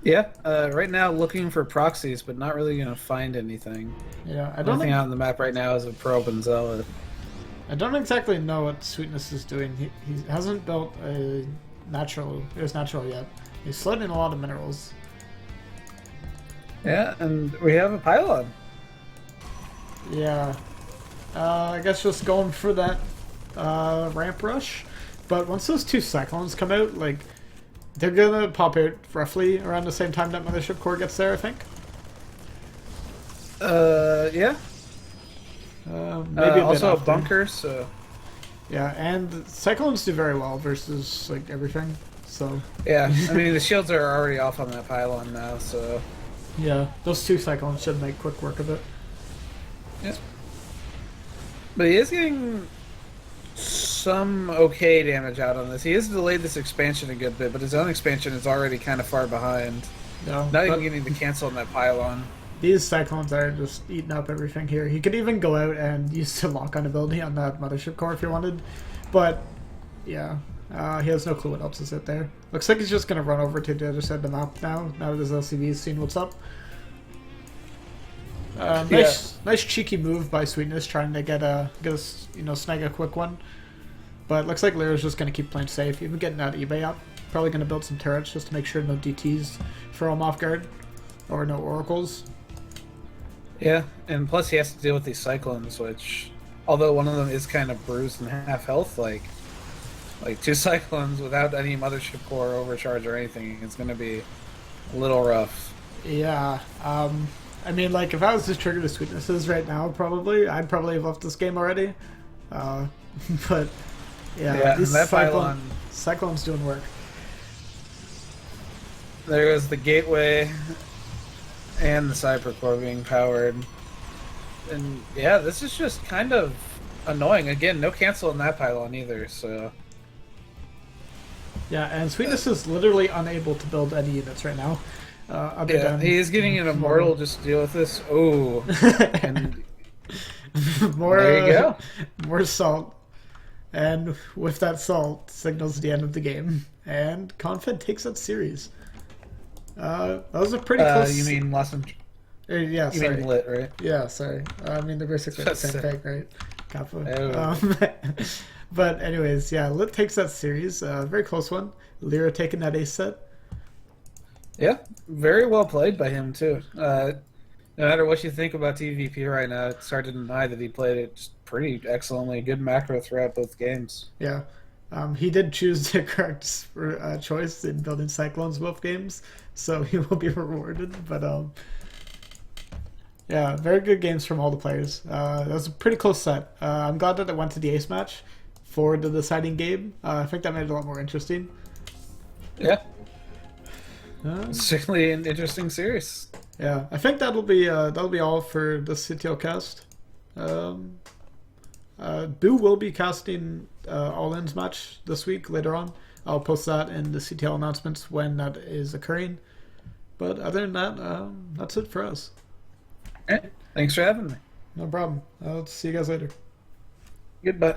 yeah. Right now, looking for proxies, but not really gonna find anything. Yeah, I The don't only thing think. out on the map right now is a probe and zealot. I don't exactly know what Sweetness is doing. He hasn't built a his natural yet. He's slid in a lot of minerals. Yeah, and we have a pylon. Yeah. I guess just going for that ramp rush. But once those two cyclones come out, like, they're gonna pop out roughly around the same time that Mothership Core gets there, I think. Yeah. Maybe also a after. bunker, so... Yeah, and cyclones do very well versus, like, everything, so... Yeah, I mean, the shields are already off on that pylon now, so... Yeah, those two cyclones should make quick work of it. Yeah. But he is getting some okay damage out on this. He has delayed this expansion a good bit, but his own expansion is already kind of far behind. No, Not even getting the cancel on that pylon. These cyclones are just eating up everything here. He could even go out and use the lock-on ability on that Mothership Core if he wanted. But, yeah, he has no clue what else is out there. Looks like he's just going to run over to the other side of the map now that his LCV's seen what's up. Nice cheeky move by Sweetness, trying to get a snag a quick one. But looks like Lyra's just going to keep playing safe, even getting that eBay up. Probably going to build some turrets just to make sure no DTs throw him off guard, or no oracles. Yeah, and plus he has to deal with these cyclones, which, although one of them is kind of bruised and half health, like two cyclones without any Mothership Core overcharge or anything, it's going to be a little rough. Yeah, I mean, like, if I was to trigger the Sweetnesses right now, I'd probably have left this game already. But, yeah these that Cyclone's doing work. There goes the gateway and the Cyber Core being powered. And, yeah, this is just kind of annoying. Again, no cancel in that pylon either, so... Yeah, and Sweetness is literally unable to build any units right now. He is getting an immortal just to deal with this. Oh, and more, there you go. More salt, and with that salt signals the end of the game, and Confed takes that series. That was a pretty close. You mean Lost and... yeah, you sorry. mean LiT, right? Yeah, sorry. I mean they're basically the same thing, right? Kappa. Oh. But anyways, yeah, LiT takes that series. Very close one. Lyra taking that ace set. Yeah, very well played by him too. No matter what you think about TVP right now, it's hard to deny that he played it just pretty excellently. Good macro throughout both games. Yeah, he did choose the correct choice in building Cyclones both games, so he will be rewarded. But yeah, very good games from all the players. That was a pretty close set. I'm glad that it went to the ace match for the deciding game. I think that made it a lot more interesting. Yeah. Certainly an interesting series. Yeah, I think that'll be all for the CTL cast. Boo will be casting All-In's match this week later on. I'll post that in the CTL announcements when that is occurring. But other than that, that's it for us. All right. Thanks for having me. No problem. I'll see you guys later. Goodbye.